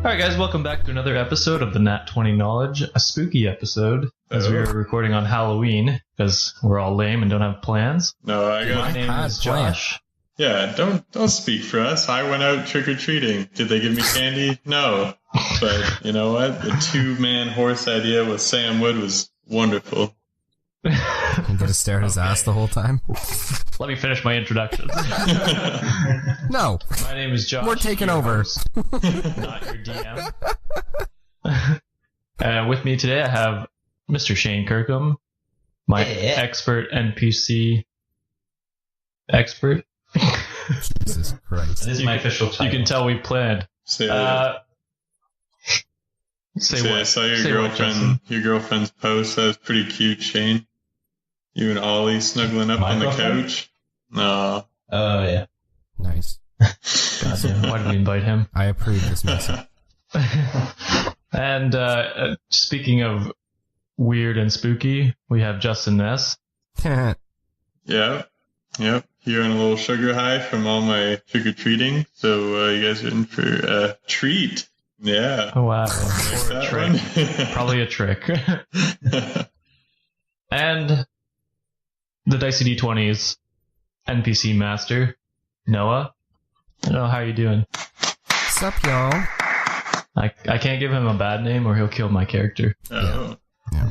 Alright guys, welcome back to another episode of the Nat 20 Knowledge, a spooky episode, as we are recording on Halloween, because we're all lame and don't have plans. No, My name is Josh. Yeah, don't speak for us. I went out trick-or-treating. Did they give me candy? No. But you know what? The two-man horse idea with Sam Wood was wonderful. You get to stare at his ass the whole time? Let me finish my introduction. No. My name is Josh. We're taking over. Host, not your DM. With me today I have Mr. Shane Kirkham, my expert NPC expert. Jesus Christ. This is my official title. You can tell we planned. Say what? I saw your girlfriend's post. That was pretty cute, Shane. You and Ollie snuggling up on the couch. No. Oh, yeah. Nice. Goddamn, why did we invite him? I approve this message. And speaking of weird and spooky, we have Justin Ness. Yep. Here on a little sugar high from all my trick-or-treating. So you guys are in for a treat. Yeah. Oh, wow. Like Or a trick. Probably a trick. And the Dicey D20's NPC master, Noah. I don't know how you doing. What's up, y'all? I can't give him a bad name or he'll kill my character. Oh. Yeah.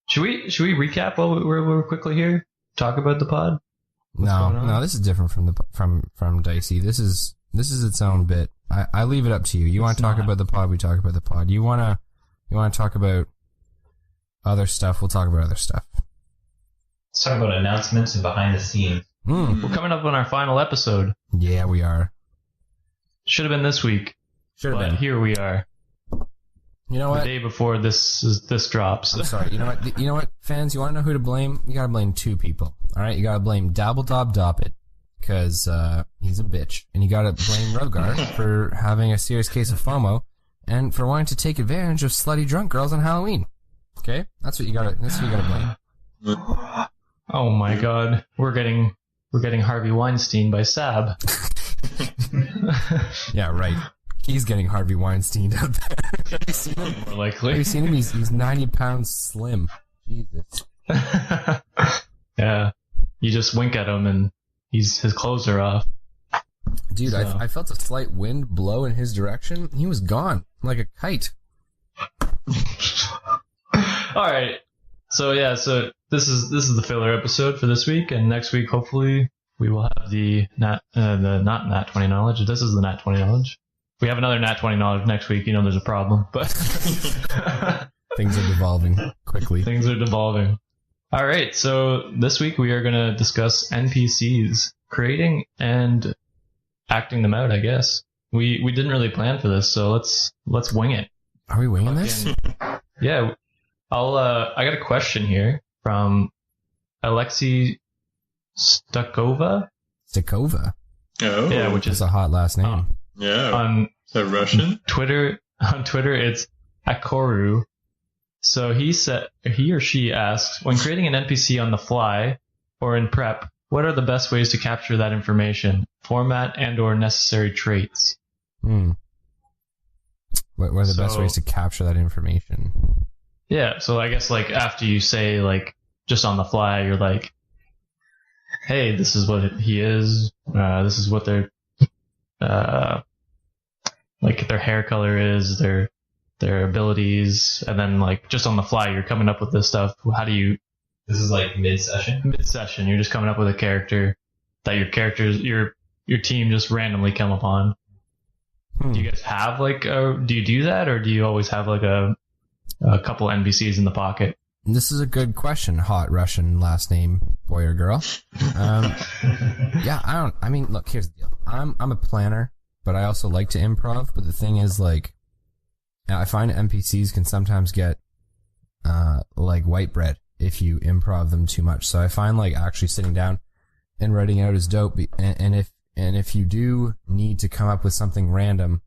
Should we recap while we're quickly here? Talk about the pod? No, this is different from Dicey. This is its own bit. I leave it up to you. You want to talk about the pod, we talk about the pod. You wanna talk about other stuff, we'll talk about other stuff. Let's talk about announcements and behind the scenes. We're coming up on our final episode. Yeah, we are. Should have been this week. Should have But been. here we are. You know what? The day before this drops. I'm sorry. You know what, fans? You want to know who to blame? You gotta blame two people. All right, you gotta blame Dabbledob it because he's a bitch, and you gotta blame Rogar for having a serious case of FOMO and for wanting to take advantage of slutty drunk girls on Halloween. Okay, that's what you gotta blame. Oh my god, we're getting Harvey Weinstein by Sab. Yeah, right. He's getting Harvey Weinstein out there. Have you seen him? More likely. Have you seen him? He's 90 pounds slim. Jesus. Yeah, you just wink at him and his clothes are off. Dude, So. I felt a slight wind blow in his direction. He was gone like a kite. All right. So this is the filler episode for this week, and next week hopefully we will have the not Nat 20 knowledge. This is the Nat 20 knowledge. If we have another Nat 20 knowledge next week, you know there's a problem. But Things are devolving quickly. things are devolving. All right. So this week we are going to discuss NPCs, creating and acting them out. I guess we didn't really plan for this, so let's wing it. Are we winging this? Yeah. I got a question here from Alexei Stakova. Stakova. Oh. Yeah, which It's is a hot last name. Yeah. on Is that Russian? Twitter. On Twitter, it's Akoru. So he or she asks, when creating an NPC on the fly or in prep, what are the best ways to capture that information, format and/or necessary traits? What are the best So- ways to capture that information? Yeah, so I guess like after you say like just on the fly, you're like, hey, this is what he is. This is what their like their hair color is, their abilities, and then like just on the fly, you're coming up with this stuff. How do you? This is like mid-session. Mid-session, you're just coming up with a character that your team just randomly come upon. Do you guys have like do you do that, or do you always have like a couple NPCs in the pocket? This is a good question. Hot Russian last name, boy or girl. Yeah, look, here's the deal. I'm a planner, but I also like to improv. But the thing is, like, I find NPCs can sometimes get like white bread if you improv them too much. So I find like actually sitting down and writing out is dope. And if you do need to come up with something random,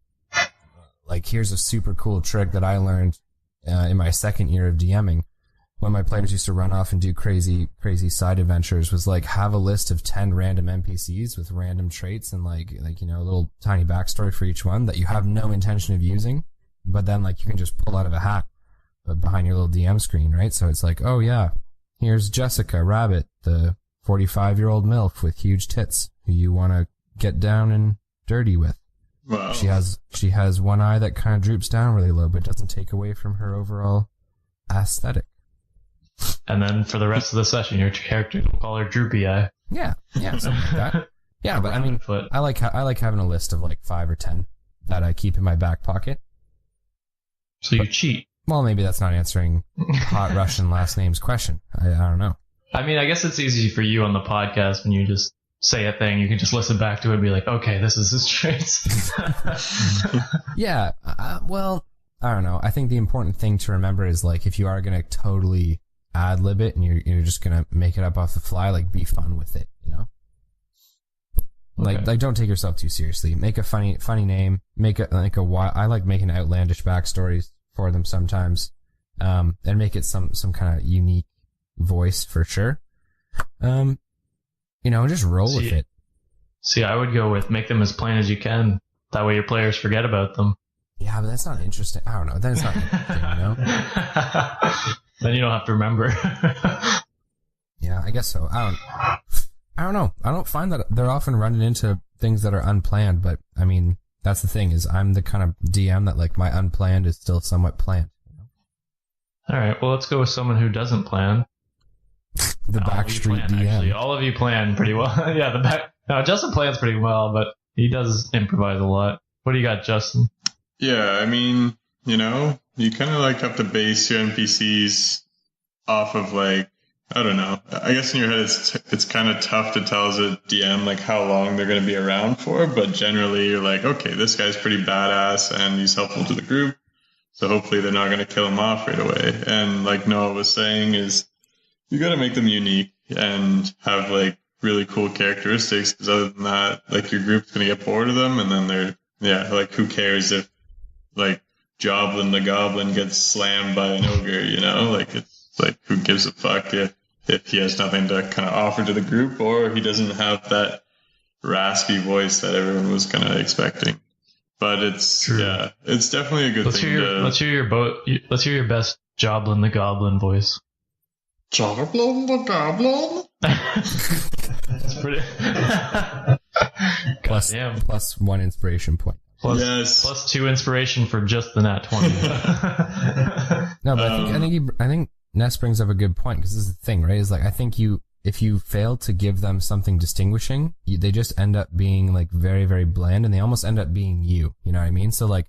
like here's a super cool trick that I learned in my second year of DMing. when my players used to run off and do crazy side adventures was like have a list of 10 random NPCs with random traits and like you know, a little tiny backstory for each one that you have no intention of using, but then like you can just pull out of a hat behind your little DM screen, right? So it's like, oh yeah, here's Jessica Rabbit, the 45-year-old MILF with huge tits who you want to get down and dirty with. Wow. She has one eye that kind of droops down really low, but doesn't take away from her overall aesthetic. And then for the rest of the session, your character will call her Droopy Eye. Yeah, something like that. Yeah, but I mean, I like having a list of like 5 or 10 that I keep in my back pocket. So you cheat. Well, maybe that's not answering hot Russian last name's question. I don't know. I mean, I guess it's easy for you on the podcast when you just say a thing. You can just listen back to it and be like, okay, this is his traits. Yeah, well, I don't know. I think the important thing to remember is like if you are going to totally ad-lib it and you're just going to make it up off the fly, like be fun with it, you know? Okay. Like don't take yourself too seriously. Make a funny name. I like making outlandish backstories for them sometimes, and make it some kind of unique voice for sure. You know, just roll with it. See, I would go with make them as plain as you can. That way your players forget about them. Yeah, but that's not interesting. I don't know. Then it's not interesting, you know? Then you don't have to remember. Yeah, I guess so. I don't know. I don't find that they're often running into things that are unplanned, but I mean, that's the thing is I'm the kind of DM that like my unplanned is still somewhat planned. All right, well, let's go with someone who doesn't plan. The backstreet DM. Actually, all of you plan pretty well. Yeah, no, Justin plans pretty well, but he does improvise a lot. What do you got, Justin? Yeah, I mean, you know, you kind of like have to base your NPCs off of like, I don't know. I guess in your head it's kind of tough to tell as a DM like how long they're going to be around for, but generally you're like, okay, this guy's pretty badass and he's helpful to the group, so hopefully they're not going to kill him off right away. And like Noah was saying is you got to make them unique and have like really cool characteristics, because other than that, like your group's going to get bored of them, and then like who cares if like Joblin the Goblin gets slammed by an ogre, you know? Like, it's like, who gives a fuck if he has nothing to kind of offer to the group, or he doesn't have that raspy voice that everyone was kind of expecting. But it's, true. Yeah, it's definitely a good thing. Let's hear your best Joblin the Goblin voice. Joblin the Goblin? That's pretty... plus 1 inspiration point. Plus 2 inspiration for just the nat 20. No, but I think Ness brings up a good point, because this is the thing, right? Is like, I think if you fail to give them something distinguishing, they just end up being like very, very bland, and they almost end up being you. You know what I mean? So like,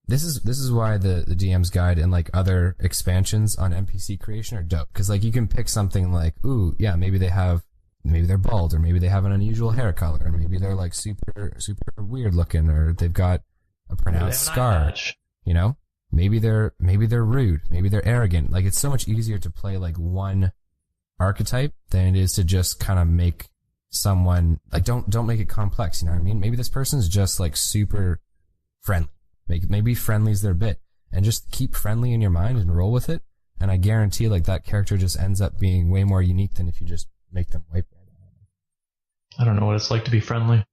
this is why the DM's guide and like other expansions on NPC creation are dope. Because like you can pick something like, ooh, yeah, maybe they're bald, or maybe they have an unusual hair color, or maybe they're like super, super weird looking, or they've got a pronounced scar, you know? Maybe they're rude, maybe they're arrogant. Like, it's so much easier to play like one archetype than it is to just kind of make someone, like, don't make it complex, you know what I mean? Maybe this person's just like super friendly. Maybe friendly's their bit, and just keep friendly in your mind and roll with it. And I guarantee like that character just ends up being way more unique than if you just make them white bread. I don't know what it's like to be friendly.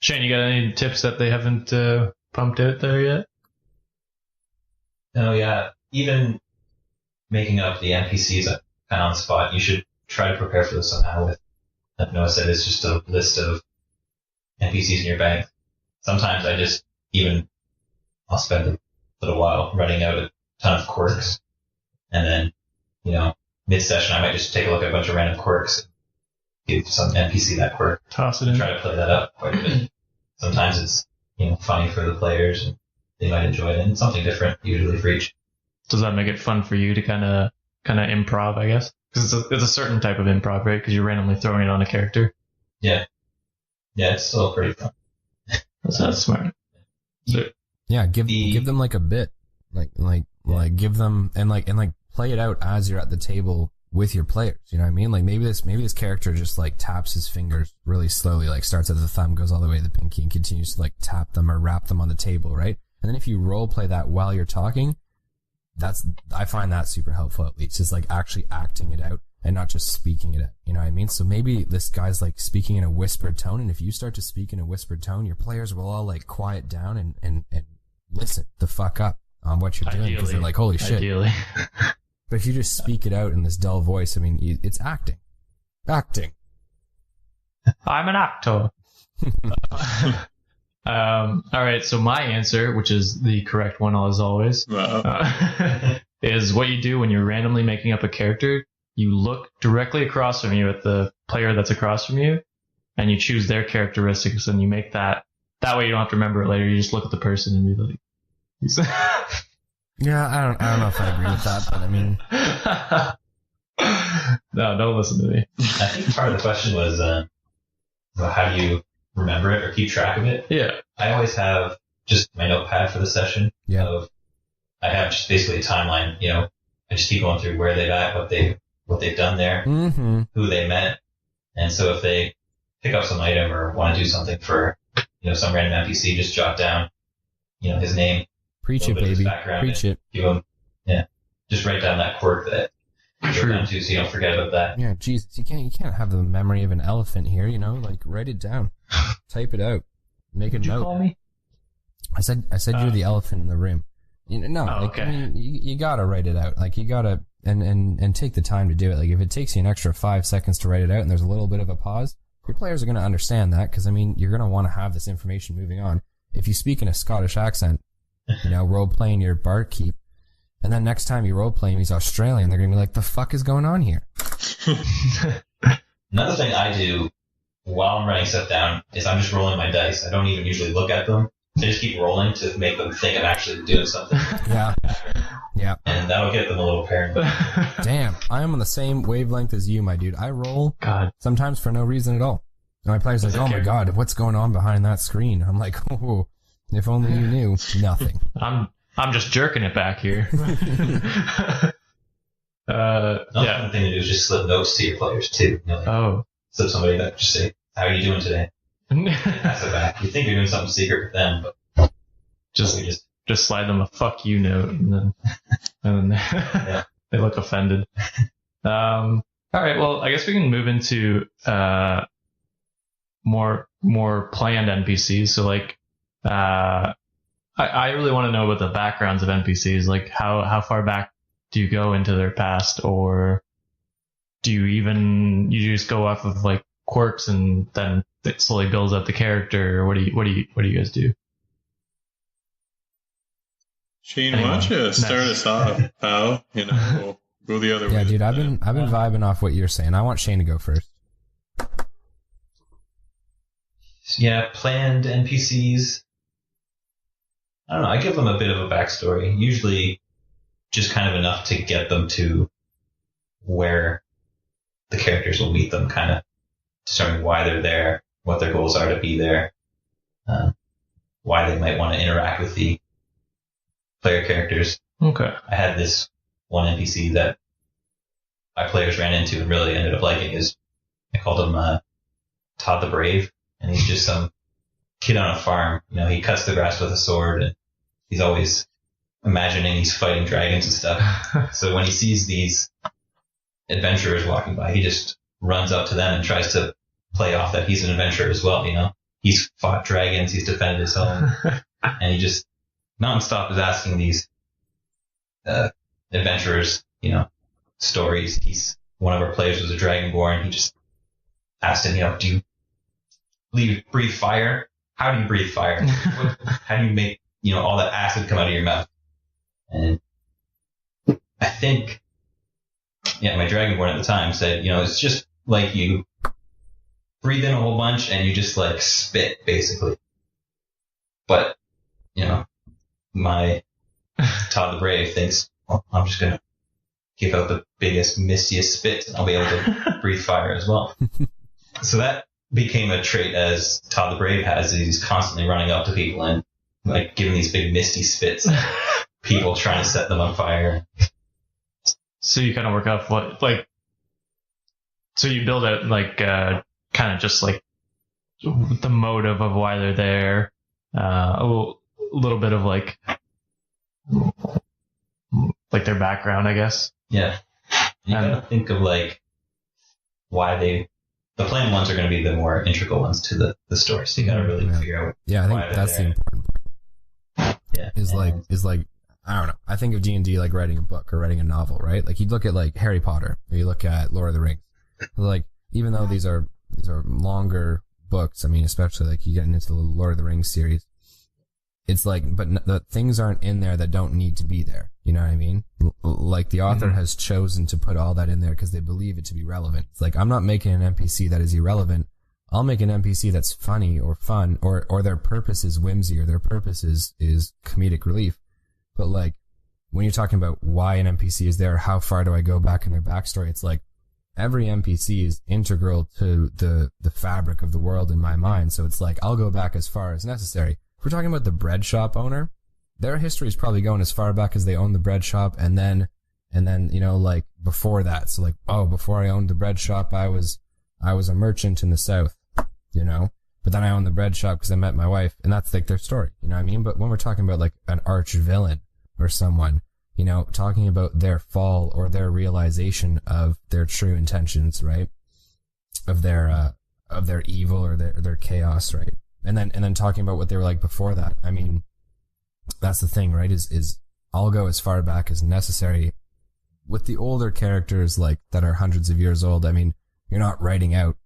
Shane, you got any tips that they haven't pumped out there yet? No, yeah. Even making up the NPCs kind of on the spot, you should try to prepare for this somehow. With, like Noah said, it's just a list of NPCs in your bank. Sometimes I'll spend a little while writing out a ton of quirks, and then, you know, mid-session I might just take a look at a bunch of random quirks, give some NPC that quirk, toss it in, try to play that up quite a bit. Sometimes it's, you know, funny for the players, and they might enjoy it, and something different usually for each. Does that make it fun for you to kind of improv, I guess? Because it's a certain type of improv, right? Because you're randomly throwing it on a character. Yeah, it's still pretty fun. That's smart. So, yeah, give them like a bit, like give them and play it out as you're at the table with your players. You know what I mean? Like maybe this character just like taps his fingers really slowly, like starts at the thumb, goes all the way to the pinky, and continues to like tap them or wrap them on the table, right? And then if you role play that while you're talking, I find that super helpful, at least. It's like actually acting it out and not just speaking it out. You know what I mean? So maybe this guy's like speaking in a whispered tone, and if you start to speak in a whispered tone, your players will all like quiet down and listen the fuck up on what you're doing, because they're like, holy shit. Ideally. But if you just speak it out in this dull voice, I mean, it's acting. Acting. I'm an actor. All right, so my answer, which is the correct one as always, Wow. is what you do when you're randomly making up a character. You look directly across from you at the player that's across from you, and you choose their characteristics, and you make that. That way you don't have to remember it later. You just look at the person and be like, Yeah, I don't know if I agree with that, but I mean... No, don't listen to me. I think part of the question was, well, how do you remember it or keep track of it? Yeah. I always have just my notepad for the session. Yeah. I have just basically a timeline, I just keep going through where they've at, what they've done there, who they met. And so if they pick up some item or want to do something for, some random NPC, just jot down, his name. Preach it, baby. Preach it. Give him, just write down that quirk that you're down to, so you don't forget about that. Yeah, Jesus, you can't have the memory of an elephant here, like write it down, type it out, make a note. Did you call me? I said you're the elephant in the room. Okay. I mean, you gotta write it out. Like you gotta and take the time to do it. Like if it takes you an extra 5 seconds to write it out, and there's a little bit of a pause, your players are gonna understand that, because I mean, you're gonna want to have this information moving on. If you speak in a Scottish accent, role playing your barkeep, and then next time you role play him, he's Australian, they're gonna be like, the fuck is going on here? Another thing I do while I'm writing stuff down is I'm just rolling my dice. I don't even usually look at them. I just keep rolling to make them think I'm actually doing something. Yeah. Yeah. And that'll get them a little paranoid. Damn, I am on the same wavelength as you, my dude. I roll sometimes for no reason at all. And my player's like, oh my god, what's going on behind that screen? I'm like, oh, if only you knew. Nothing. I'm just jerking it back here. Another thing to do is just slip notes to your players too. Slip somebody that just say, how are you doing today? Pass it back. You think you're doing something secret with them, but just slide them a fuck you note, and then they look offended. All right, well, I guess we can move into more planned NPCs. So like, I really want to know about the backgrounds of NPCs. Like how far back do you go into their past, or do you just go off of like quirks and then it slowly builds up the character, or what do you guys do? Shane, why don't you start us off, pal? We'll go the other way. Yeah, dude, I've been vibing off what you're saying. I want Shane to go first. Yeah, planned NPCs. I don't know. I give them a bit of a backstory. Usually just kind of enough to get them to where the characters will meet them, kind of determining why they're there, what their goals are to be there, why they might want to interact with the player characters. Okay. I had this one NPC that my players ran into and really ended up liking. I called him Todd the Brave, and he's just some kid on a farm. He cuts the grass with a sword, and he's always imagining he's fighting dragons and stuff. So when he sees these adventurers walking by, he just runs up to them and tries to play off that he's an adventurer as well. He's fought dragons, he's defended his home, and he just nonstop is asking these adventurers, stories. One of our players was a dragonborn. He just asked him, do you breathe fire? How do you breathe fire? How do you make, all that acid come out of your mouth? And I think, my dragonborn at the time said, it's just like you breathe in a whole bunch and you just like spit, basically. But, my Todd the Brave thinks, well, I'm just going to give out the biggest, mistiest spit and I'll be able to breathe fire as well. So that became a trait as Todd the Brave has. He's constantly running up to people and like giving these big misty spits at people, trying to set them on fire. So you kind of work out so you build out like kind of just like the motive of why they're there, a little bit of like like their background, I guess. Yeah. You gotta think of like why the plain ones are going to be the more integral ones to the story. So you gotta really figure out. Yeah, I think that's the important part. Yeah. Is like I don't know. I think of D&D like writing a book or writing a novel, right? Like you'd look at like Harry Potter or you look at Lord of the Rings. Like even though these are longer books, I mean, especially like you get into the Lord of the Rings series, it's like, but the things aren't in there that don't need to be there. You know what I mean? Like the author has chosen to put all that in there because they believe it to be relevant. It's like, I'm not making an NPC that is irrelevant. I'll make an NPC that's funny or fun or their purpose is whimsy or their purpose is comedic relief. But like, when you're talking about why an NPC is there, how far do I go back in their backstory? It's like, every NPC is integral to the fabric of the world in my mind. So it's like, I'll go back as far as necessary. If we're talking about the bread shop owner, their history is probably going as far back as they owned the bread shop. And then, you know, like before that. So like, oh, before I owned the bread shop, I was a merchant in the South, you know, but then I owned the bread shop because I met my wife, and that's like their story. You know what I mean? But when we're talking about like an arch villain or someone, you know, talking about their fall or their realization of their true intentions, right? Of their evil or their chaos, right? And then talking about what they were like before that. I mean, that's the thing, right? Is I'll go as far back as necessary with the older characters like that are hundreds of years old. I mean, you're not writing out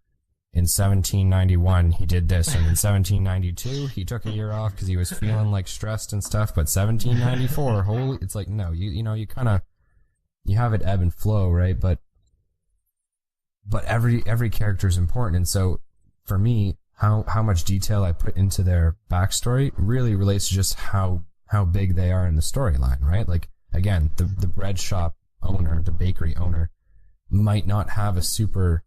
in 1791 he did this, and in 1792 he took a year off because he was feeling like stressed and stuff. But 1794, holy, it's like no, you know, you kind of you have it ebb and flow, right? But every character is important, and so for me, how much detail I put into their backstory really relates to just how big they are in the storyline, right? Like again, the bread shop owner, the bakery owner, might not have a super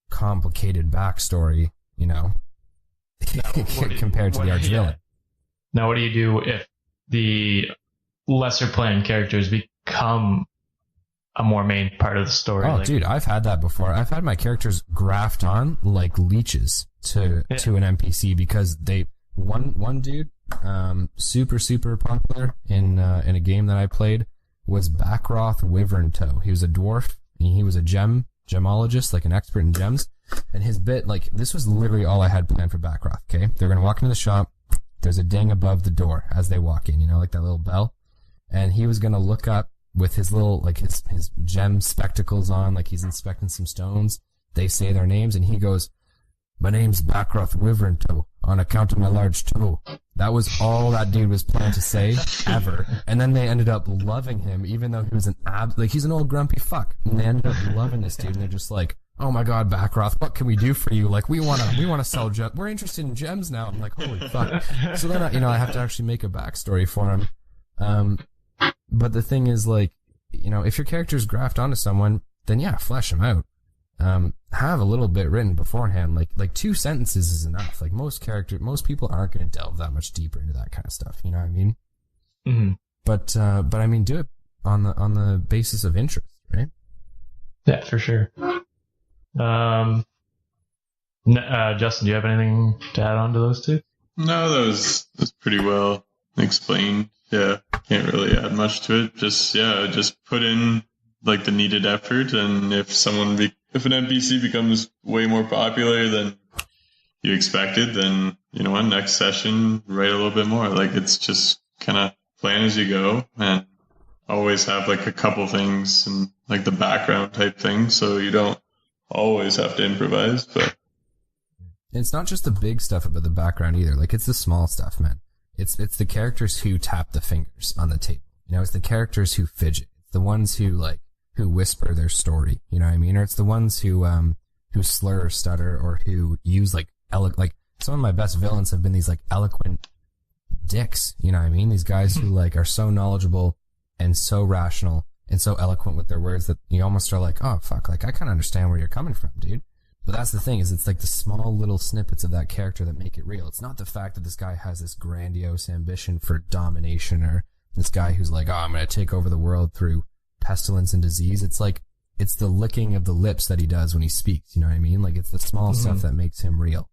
complicated backstory, you know, compared to the arch villain. Now, what do you do if the lesser playing characters become a more main part of the story? Oh, like, dude, I've had that before. I've had my characters graft on like leeches to an NPC because one dude, super popular in a game that I played was Backroth Wyvern-Toe. He was a dwarf and he was a gemologist, like an expert in gems. And his bit, like, this was literally all I had planned for Backroth, okay? They're gonna walk into the shop. There's a ding above the door as they walk in, you know, like that little bell. And he was gonna look up with his little, like, his gem spectacles on, like he's inspecting some stones. They say their names, and he goes, "My name's Backroth Wyvern-Toe, on account of my large toe." That was all that dude was planning to say, ever. And then they ended up loving him, even though he was he's an old grumpy fuck. And they ended up loving this dude, and they're just like, "Oh my god, Backroth, what can we do for you? Like, we wanna sell gems. We're interested in gems now." I'm like, holy fuck. So then, I have to actually make a backstory for him. But the thing is, like, you know, if your characters graft onto someone, then yeah, flesh them out. Have a little bit written beforehand, like 2 sentences is enough. Like most people aren't going to delve that much deeper into that kind of stuff. You know what I mean? Mm-hmm. But I mean, do it on the basis of interest, right? Yeah, for sure. Justin, do you have anything to add on to those two? No, that was pretty well explained. Yeah, can't really add much to it. Just put in like the needed effort, and if an NPC becomes way more popular than you expected, then you know what, next session write a little bit more. Like, it's just kind of plan as you go, and always have like a couple things and like the background type thing, so you don't always have to improvise. But it's not just the big stuff about the background either. Like, it's the small stuff, man. It's the characters who tap the fingers on the table. You know, it's the characters who fidget. It's the ones who whisper their story. You know what I mean? Or it's the ones who slur or stutter, or who use like some of my best villains have been these like eloquent dicks. You know what I mean? These guys who like are so knowledgeable and so rational and so eloquent with their words that you almost are like, oh fuck, like I kind of understand where you're coming from, dude. But that's the thing, is it's like the small little snippets of that character that make it real. It's not the fact that this guy has this grandiose ambition for domination, or this guy who's like, oh, I'm going to take over the world through pestilence and disease. It's like, it's the licking of the lips that he does when he speaks. You know what I mean? Like, it's the small stuff that makes him real.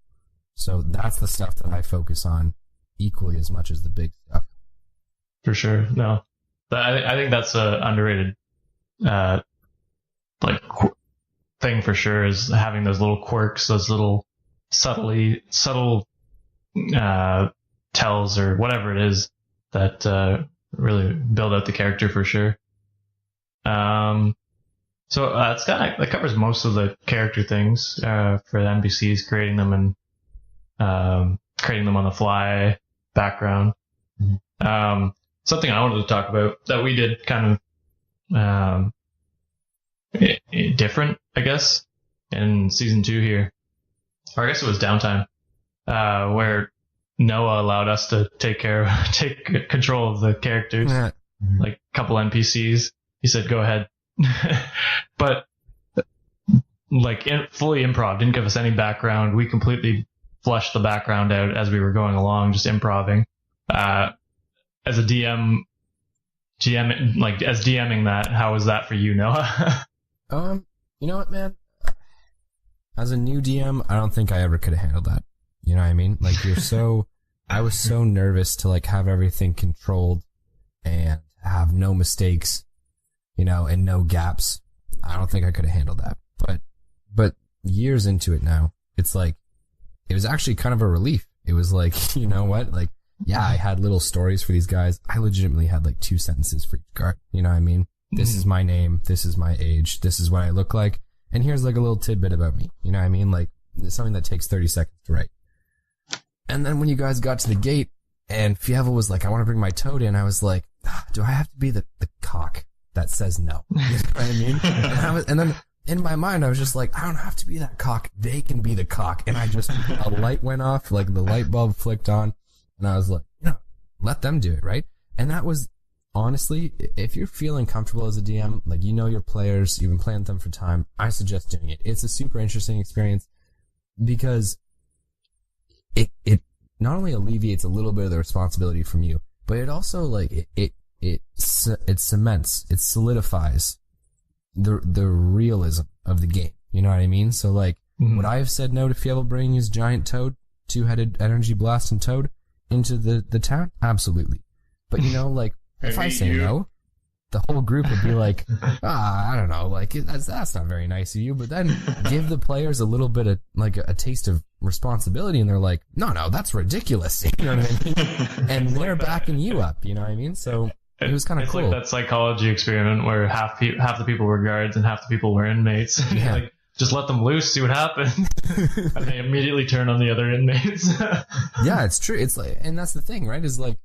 So that's the stuff that I focus on equally as much as the big stuff. For sure. No, I think that's a underrated thing for sure, is having those little quirks, those little subtle tells or whatever it is that really build out the character for sure. So that covers most of the character things for the NPCs, creating them and creating them on the fly, background. Something I wanted to talk about that we did kind of different, I guess, in season 2 here, or I guess it was downtime, where Noah allowed us to take control of the characters, like a couple NPCs. He said, "Go ahead," but fully improv. Didn't give us any background. We completely flushed the background out as we were going along, just improving. As a DM, as DMing that, how was that for you, Noah? You know what, man? As a new DM, I don't think I ever could have handled that. You know what I mean? Like, I was so nervous to like have everything controlled and have no mistakes, you know, and no gaps. I don't think I could have handled that. But years into it now, it's like, it was actually kind of a relief. It was like, you know what? Like, yeah, I had little stories for these guys. I legitimately had like 2 sentences for each guard. You know what I mean? This is my name. This is my age. This is what I look like. And here's like a little tidbit about me. You know what I mean? Like, something that takes 30 seconds to write. And then when you guys got to the gate and Fievel was like, "I want to bring my toad in," I was like, do I have to be the cock that says no? You know what I mean? And then in my mind, I was just like, I don't have to be that cock. They can be the cock. And a light went off, like the light bulb flicked on. And I was like, let them do it, right? And that was, honestly, if you're feeling comfortable as a DM, like, you know your players, you've been playing with them for time, I suggest doing it. It's a super interesting experience because it not only alleviates a little bit of the responsibility from you, but it also, like, it cements, it solidifies the realism of the game. You know what I mean? So, like, would I have said no to Fievel bringing his giant toad, 2-headed energy blast and toad into the town? Absolutely. But, you know, like, if I say no, the whole group would be like, I don't know, like, that's not very nice of you. But then give the players a little bit of, like, a taste of responsibility, and they're like, no, that's ridiculous. You know what I mean? And they're backing you up, you know what I mean? So it was kind of cool. It's like that psychology experiment where half the people were guards and half the people were inmates. Yeah. Like, just let them loose, see what happens. And they immediately turn on the other inmates. Yeah, it's true. It's like, and that's the thing, right? Is like,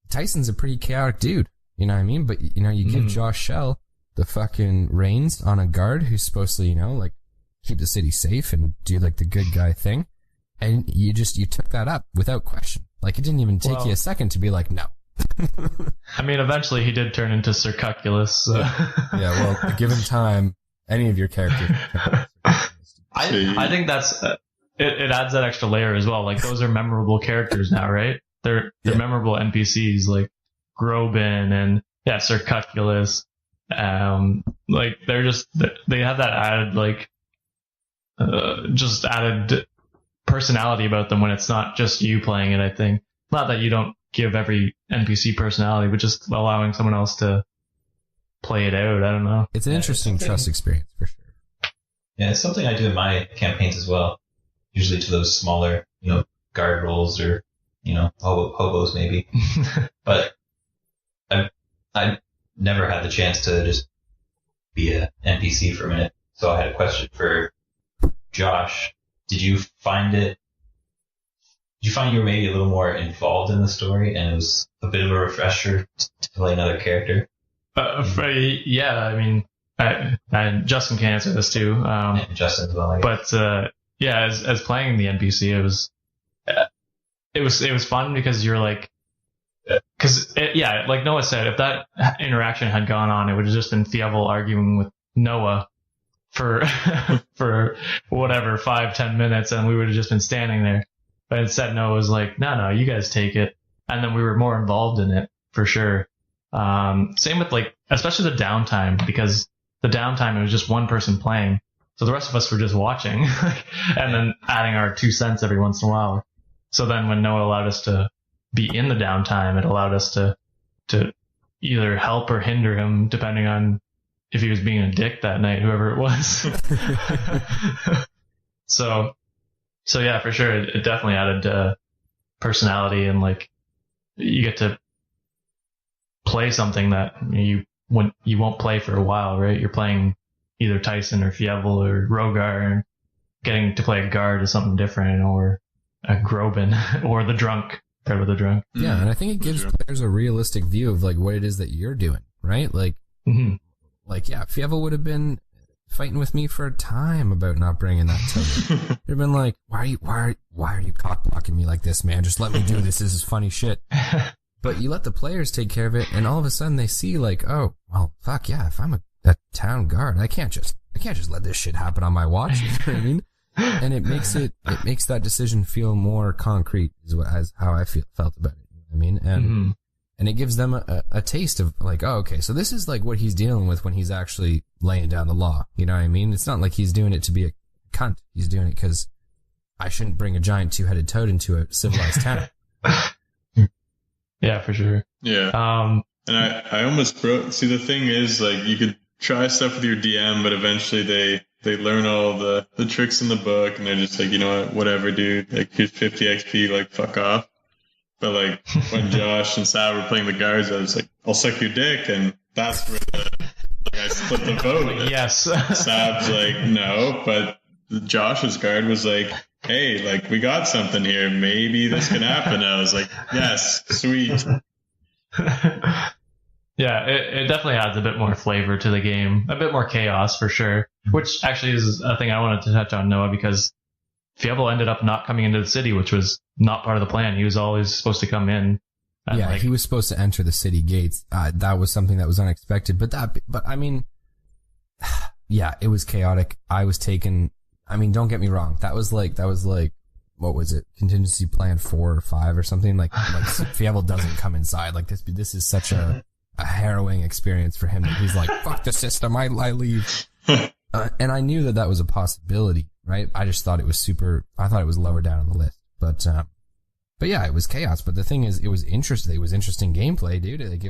Tyson's a pretty chaotic dude. You know what I mean? But, you know, you give Josh Schell the fucking reins on a guard who's supposed to, you know, like, keep the city safe and do, like, the good guy thing. And you took that up without question. Like, it didn't even take you a second to be like, no. I mean, eventually he did turn into Sir Cuculus. So. Yeah, well, given time, any of your characters. I think that's it adds that extra layer as well. Like, those are memorable characters now, right? They're memorable NPCs, like Grobin and Sir Cuculus. Like, they have that added, like, just added personality about them when it's not just you playing it. I think not that you don't give every NPC personality, but just allowing someone else to play it out. I don't know. It's an interesting trust experience for sure. Yeah, it's something I do in my campaigns as well. Usually to those smaller, you know, guard roles or, you know, hobos maybe. But I've never had the chance to just be an NPC for a minute. So I had a question for Josh. Did you find you were maybe a little more involved in the story and it was a bit of a refresher to play another character? Yeah, I mean, and Justin can answer this too. And Justin as well, I guess. But as playing the NPC, it was fun because you're like, like Noah said, if that interaction had gone on, it would have just been Fievel arguing with Noah for whatever 5-10 minutes, and we would have just been standing there. But instead, Noah was like, no, you guys take it, and then we were more involved in it for sure. Same with, like, especially the downtime, because the downtime, it was just one person playing, so the rest of us were just watching and then adding our 2 cents every once in a while. So then when Noah allowed us to be in the downtime, it allowed us to either help or hinder him depending on if he was being a dick that night, whoever it was. So yeah, for sure, it definitely added personality, and like you get to play something that you won't play for a while, right? You're playing either Tyson or Fievel or Rogar, and getting to play a guard is something different, or a Groban or the drunk. Part of the drunk. Yeah, and I think it gives players a realistic view of like what it is that you're doing, right? Like, like yeah, Fievel would have been fighting with me for a time about not bringing that token. They've been like, why are you cock blocking me like this, man? Just let me do this. This is funny shit. But you let the players take care of it, and all of a sudden they see like, oh, well, fuck yeah, if I'm a town guard, I can't just let this shit happen on my watch. You know what I mean? And it makes that decision feel more concrete, as how I felt about it. You know what I mean? And it gives them a taste of like, oh, okay, so this is like what he's dealing with when he's actually laying down the law. You know what I mean? It's not like he's doing it to be a cunt. He's doing it because I shouldn't bring a giant two-headed toad into a civilized town. Yeah, for sure. Yeah. And I almost broke. See, the thing is, like, you could try stuff with your DM, but eventually they learn all the tricks in the book, and they're just like, you know what, whatever, dude. Like, here's 50 XP, like, fuck off. But, like, when Josh and Sab were playing the guards, I was like, I'll suck your dick, and that's where I split the vote. Yes. Sab's like, no, but Josh's guard was like, hey, like, we got something here. Maybe this can happen. I was like, yes, sweet. Yeah, it definitely adds a bit more flavor to the game, a bit more chaos for sure, which actually is a thing I wanted to touch on, Noah, because Fievel ended up not coming into the city, which was not part of the plan. He was always supposed to come in. Yeah, he was supposed to enter the city gates. That was something that was unexpected, but I mean, yeah, it was chaotic. I was taken, I mean, don't get me wrong. That was like, what was it? Contingency plan 4 or 5 or something. Like Fievel doesn't come inside. Like this is such a harrowing experience for him that he's like, fuck the system, I leave. And I knew that was a possibility, right? I just thought it was I thought it was lower down on the list. But yeah, it was chaos. But the thing is, it was interesting. It was interesting gameplay, dude. Like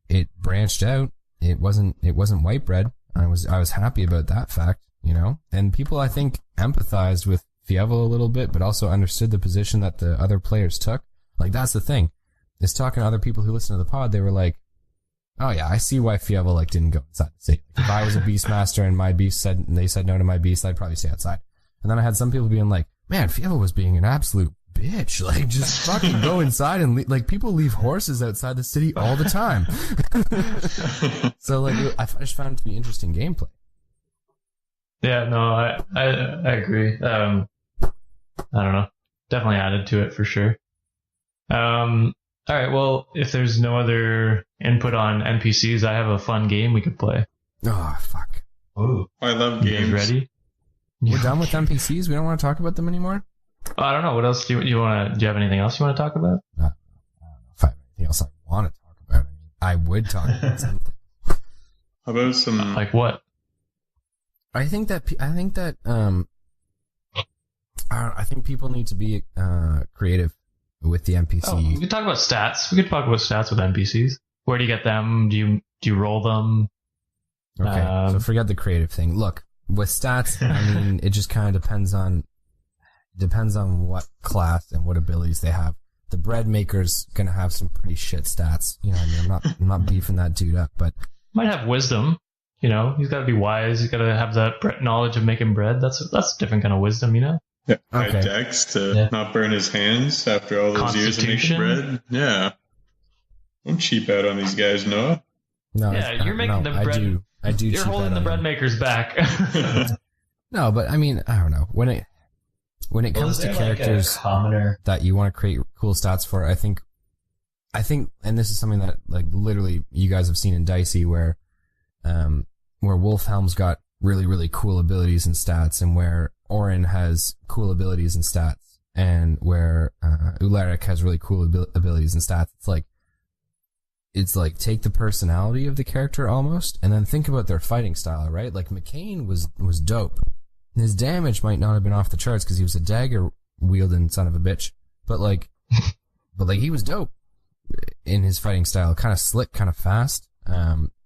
it branched out. It wasn't white bread. I was happy about that fact, you know? And people, I think, empathized with Fievel a little bit, but also understood the position that the other players took. Like, that's the thing. Is talking to other people who listen to the pod, they were like, oh yeah, I see why Fievel like didn't go inside the city. Like, if I was a Beastmaster and my beast they said no to my beast, I'd probably stay outside. And then I had some people being like, man, Fievel was being an absolute bitch. Like, just fucking go inside and like, people leave horses outside the city all the time. So like, I just found it to be interesting gameplay. Yeah, no, I agree. I don't know. Definitely added to it for sure. All right, well, if there's no other input on NPCs, I have a fun game we could play. Oh, fuck. Ooh. I love You games. guys ready? We're done with NPCs? We don't want to talk about them anymore? Oh, I don't know. What else do you have anything else you want to talk about? I don't know if I have anything else I want to talk about. I mean, I would talk about something. How about some... Like what? I think that people need to be creative with the NPC. Oh, we could talk about stats. We could talk about stats with NPCs. Where do you get them? Do you roll them? Okay, so forget the creative thing. Look, with stats, I mean, it just kind of depends on what class and what abilities they have. The bread maker's gonna have some pretty shit stats. You know what I mean? I'm not beefing that dude up, but Might have wisdom. You know, he's got to be wise. He's got to have that knowledge of making bread. That's a different kind of wisdom, you know? Yeah, Okay. high dex to not burn his hands after all those years of making bread. Yeah. Don't cheap out on these guys, Noah. no, Yeah, you're making the bread. I do. You're cheap holding out the on bread them. maker's back. No, but I mean, I don't know. When it comes to characters commoner? that you want to create cool stats for, I think, and this is something that like literally you guys have seen in Dicey where Wolfhelm's got really, really cool abilities and stats, and where Orin has cool abilities and stats, and where Ularic has really cool abilities and stats. It's like take the personality of the character almost, and then think about their fighting style, right? Like McCain was dope. His damage might not have been off the charts because he was a dagger wielding son of a bitch, but he was dope. in his fighting style, kind of slick, kind of fast.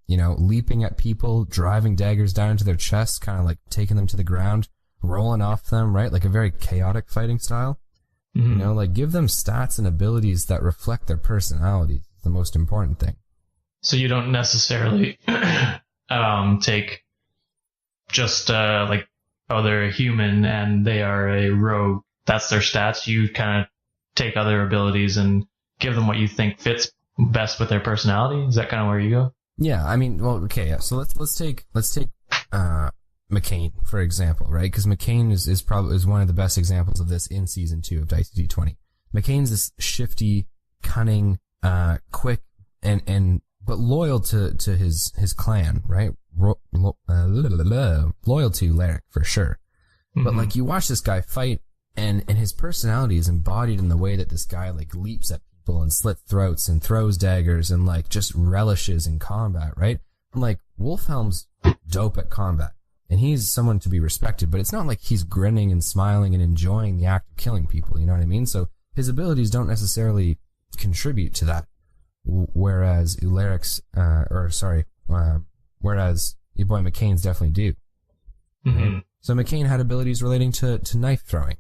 Leaping at people, driving daggers down into their chests, kind of like taking them to the ground, rolling off them, right? Like a very chaotic fighting style. Mm-hmm. Give them stats and abilities that reflect their personalities. It's the most important thing. So you don't necessarily take just they're a human and they are a rogue. That's their stats. You kind of take other abilities and give them what you think fits best with their personality. Is that kind of where you go? Yeah, I mean, well, okay, yeah. So let's take McCain for example, right? Because McCain is one of the best examples of this in season 2 of Dicey D20. McCain's this shifty, cunning, quick, but loyal to his clan, right? Loyal to Lyric for sure. Mm-hmm. But like you watch this guy fight, and his personality is embodied in the way that this guy like leaps at people and slit throats and throws daggers and like just relishes in combat, right? I'm like, Wolfhelm's dope at combat, and he's someone to be respected, but it's not like he's grinning and smiling and enjoying the act of killing people, you know what I mean? So his abilities don't necessarily contribute to that. Whereas whereas your boy McCain's definitely do. Mm-hmm. So McCain had abilities relating to knife throwing,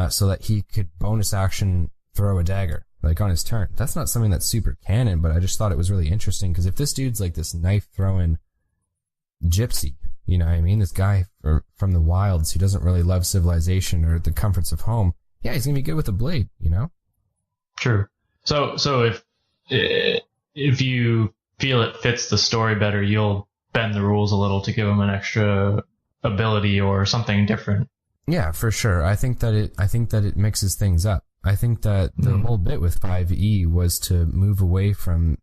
so that he could bonus action throw a dagger, like on his turn. That's not something that's super canon, but I just thought it was really interesting, because if this dude's like this knife throwing gypsy, you know what I mean? This guy from the wilds who doesn't really love civilization or the comforts of home, yeah, he's gonna be good with a blade, you know? True. So if you feel it fits the story better, you'll bend the rules a little to give him an extra ability or something different. Yeah, for sure. I think that it mixes things up. I think that the whole bit with 5e was to move away from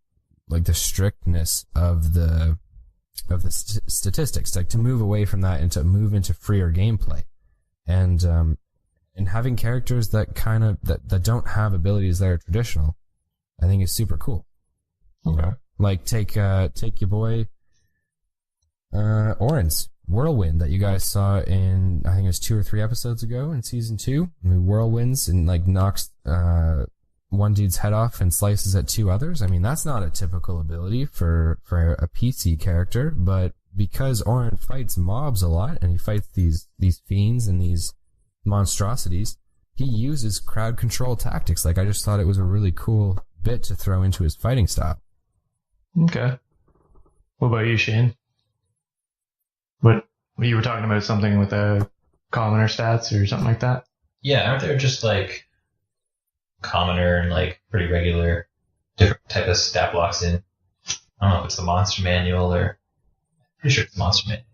like the strictness of the statistics, like to move away from that and to move into freer gameplay, and having characters that kind of that don't have abilities that are traditional, I think is super cool. Okay. Like take your boy Orin's Whirlwind that you guys saw in, I think it was 2 or 3 episodes ago in season 2. He whirlwinds and like knocks one dude's head off and slices at 2 others. I mean, that's not a typical ability for a PC character, but because Orin fights mobs a lot and he fights these fiends and these monstrosities, he uses crowd control tactics. Like, I just thought it was a really cool bit to throw into his fighting style. Okay. What about you, Shane? What you were talking about, something with a commoner stats or something like that? Yeah, aren't there just like commoner and like pretty regular different type of stat blocks in? I don't know if it's the monster manual or pretty sure it's the monster manual.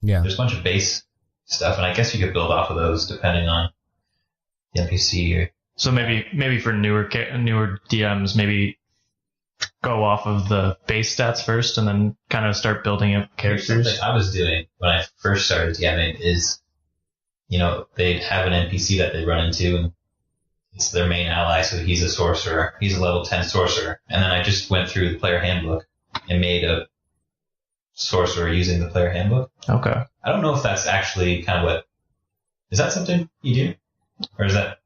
Yeah. There's a bunch of base stuff, and I guess you could build off of those depending on the NPC. So maybe for newer DMs, maybe go off of the base stats first and then kind of start building up characters. Something I was doing when I first started DMing is, they'd have an NPC that they run into, and it's their main ally, so he's a sorcerer. He's a level 10 sorcerer. And then I just went through the player handbook and made a sorcerer using the player handbook. Okay. I don't know if that's actually kind of what... Is that something you do? Or is that...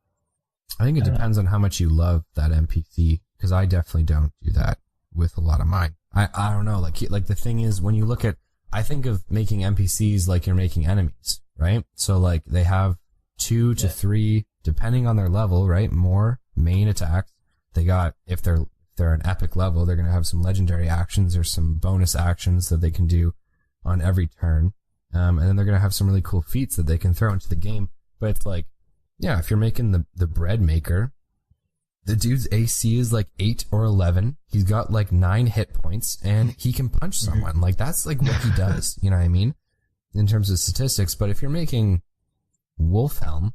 I think it depends on how much you love that NPC, because I definitely don't do that with a lot of mine. I don't know. Like the thing is, when you look at... I think of making NPCs like you're making enemies, right? So like they have 2 to 3, depending on their level, right? More main attacks. They got, if they're an epic level, they're going to have some legendary actions or some bonus actions that they can do on every turn. And then they're going to have some really cool feats that they can throw into the game. But it's like, yeah, if you're making the bread maker, the dude's AC is like 8 or 11. He's got like 9 hit points and he can punch someone. Like that's like what he does. You know what I mean? In terms of statistics. But if you're making Wolfhelm,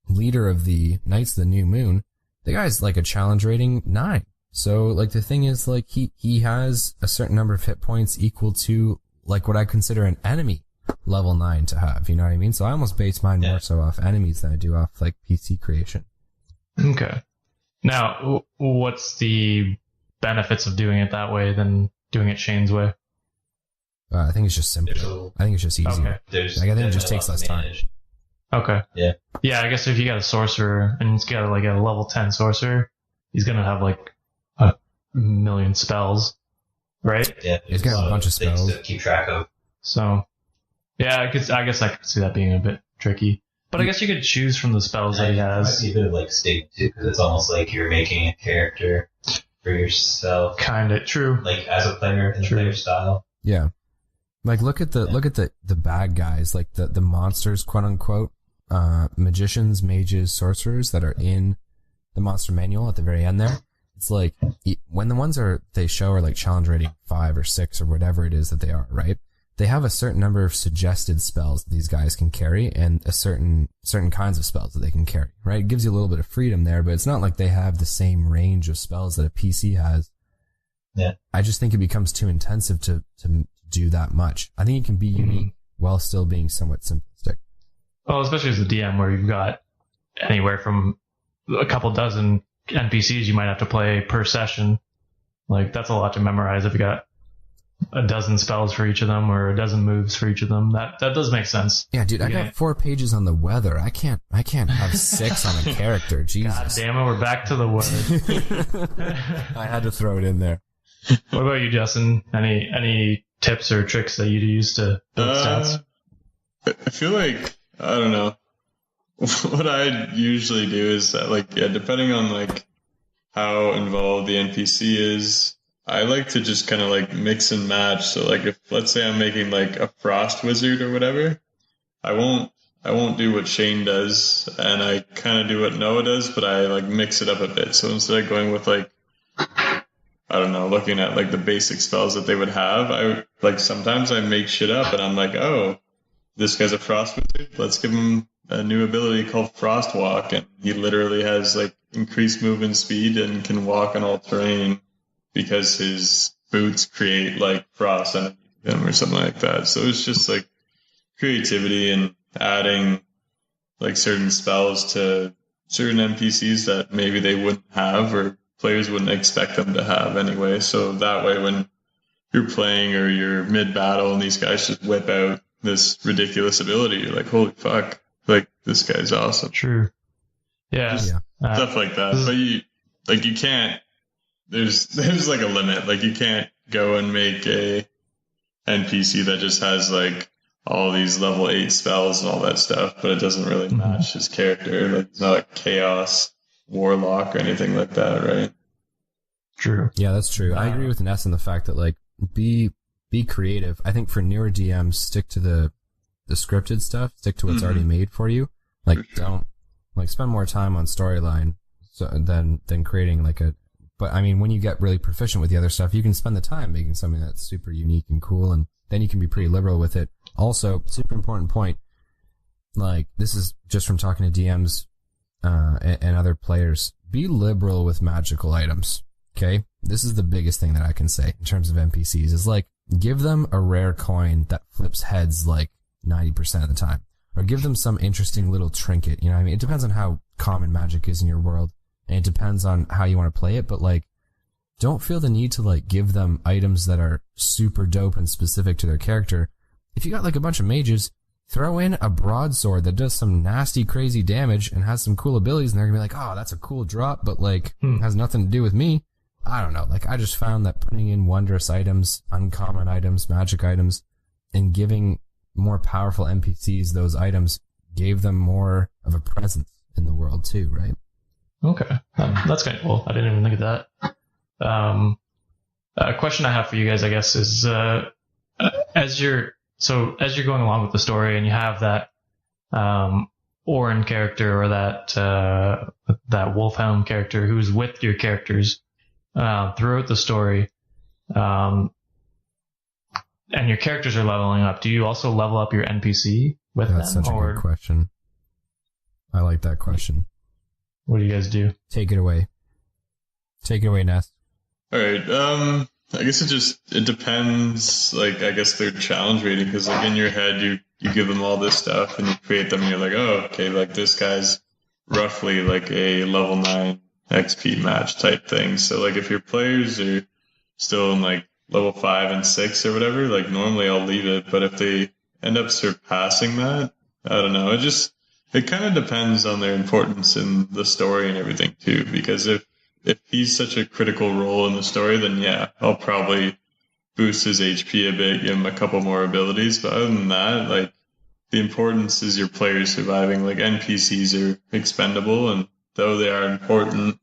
leader of the Knights of the New Moon, the guy's like a challenge rating 9. So like the thing is, like he has a certain number of hit points equal to like what I consider an enemy level 9 to have, you know what I mean? So I almost base mine more so off enemies than I do off like PC creation. Okay. Now, what's the benefits of doing it that way than doing it Shane's way? I think it's just simpler. I think it's just easier. Okay. Like, I think it just takes less time. Okay. Yeah. Yeah, I guess if you got a sorcerer and he's got like a level 10 sorcerer, he's gonna have like a million spells, right? Yeah, He's got a bunch of things spells. to keep track of. So, yeah, I guess I could see that being a bit tricky. But I guess you could choose from the spells that he It might has. be a bit of like stigma too, because it's almost like you're making a character for yourself, Kinda true. like as a player in the True. player style. Yeah. Like look at the bad guys, like the monsters, quote unquote, magicians, mages, sorcerers that are in the monster manual at the very end there. It's like when the ones they show are like challenge rating 5 or 6 or whatever it is that they are, right? They have a certain number of suggested spells that these guys can carry and a certain kinds of spells that they can carry, right? It gives you a little bit of freedom there, but it's not like they have the same range of spells that a PC has. Yeah. I just think it becomes too intensive to do that much. I think it can be unique while still being somewhat simplistic. Well, especially as a DM where you've got anywhere from a couple dozen NPCs you might have to play per session. Like, that's a lot to memorize if you got a dozen spells for each of them or a dozen moves for each of them. That does make sense. Yeah, dude, I got 4 pages on the weather. I can't have 6 on a character. Jesus. God damn it, we're back to the word. I had to throw it in there. What about you, Justin? Any tips or tricks that you use to build stats? I feel like, I don't know. What I usually do is that, like, yeah, depending on like how involved the NPC is, I like to just kind of like mix and match. So like if let's say I'm making like a frost wizard or whatever, I won't do what Shane does, and I kind of do what Noah does, but I like mix it up a bit. So instead of going with like, I don't know, looking at like the basic spells that they would have, I like sometimes I make shit up and I'm like, oh, this guy's a frost wizard. Let's give him a new ability called Frost Walk, and he literally has like increased movement speed and can walk on all terrain because his boots create like frost underneath him or something like that. So it's just like creativity and adding like certain spells to certain NPCs that maybe they wouldn't have or players wouldn't expect them to have anyway. So that way when you're playing or you're mid-battle and these guys just whip out this ridiculous ability, you're like, holy fuck, like this guy's awesome. True. Yeah. Stuff like that. But you can't, there's like a limit. Like you can't go and make a NPC that just has like all these level 8 spells and all that stuff, but it doesn't really match his character. Like it's not a chaos warlock or anything like that, right? True. Yeah, that's true. I agree with Ness in the fact that like be creative. I think for newer DMs, stick to the scripted stuff, stick to what's already made for you. Like don't like spend more time on storyline than creating like a. But I mean, when you get really proficient with the other stuff, you can spend the time making something that's super unique and cool, and then you can be pretty liberal with it. Also, super important point. Like this is just from talking to DMs and other players. Be liberal with magical items. Okay, this is the biggest thing that I can say in terms of NPCs is like give them a rare coin that flips heads like 90% of the time, or give them some interesting little trinket. You know what I mean? It depends on how common magic is in your world, and it depends on how you want to play it. But like, don't feel the need to like give them items that are super dope and specific to their character. If you got like a bunch of mages, throw in a broadsword that does some nasty, crazy damage and has some cool abilities, and they're gonna be like, oh, that's a cool drop, but like has nothing to do with me. I don't know. Like, I just found that putting in wondrous items, uncommon items, magic items, and giving more powerful NPCs those items gave them more of a presence in the world too, right? Okay. That's kind of cool. I didn't even think of that. A question I have for you guys, I guess, is as you're going along with the story and you have that Orin character or that Wolfhelm character who's with your characters throughout the story, and your characters are leveling up, do you also level up your NPC with them? That's such a good question. I like that question. What do you guys do? Take it away. Take it away, Ness. All right. I guess it depends. Like, I guess their challenge rating, because like in your head, you give them all this stuff and you create them and you're like, oh, okay, like this guy's roughly like a level 9 XP match type thing. So like if your players are still in like level 5 and 6 or whatever, like normally I'll leave it. But if they end up surpassing that, I don't know. It kind of depends on their importance in the story and everything too. Because if if he's such a critical role in the story, then yeah, I'll probably boost his HP a bit, give him a couple more abilities. But other than that, like, the importance is your players surviving. Like, NPCs are expendable, and though they are important,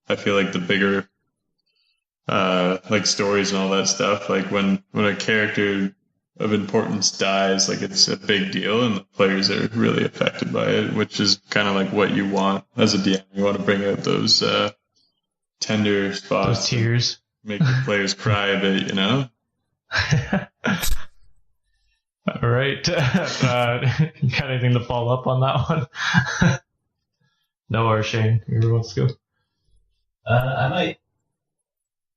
I feel like the bigger, like, stories and all that stuff, like when a character of importance dies, like, it's a big deal, and the players are really affected by it, which is kind of like what you want as a DM. You want to bring out those tender spots, those tears, make your players cry a bit, you know. All right. You got anything to follow up on that one? No, or Shane, whoever wants to go. I might.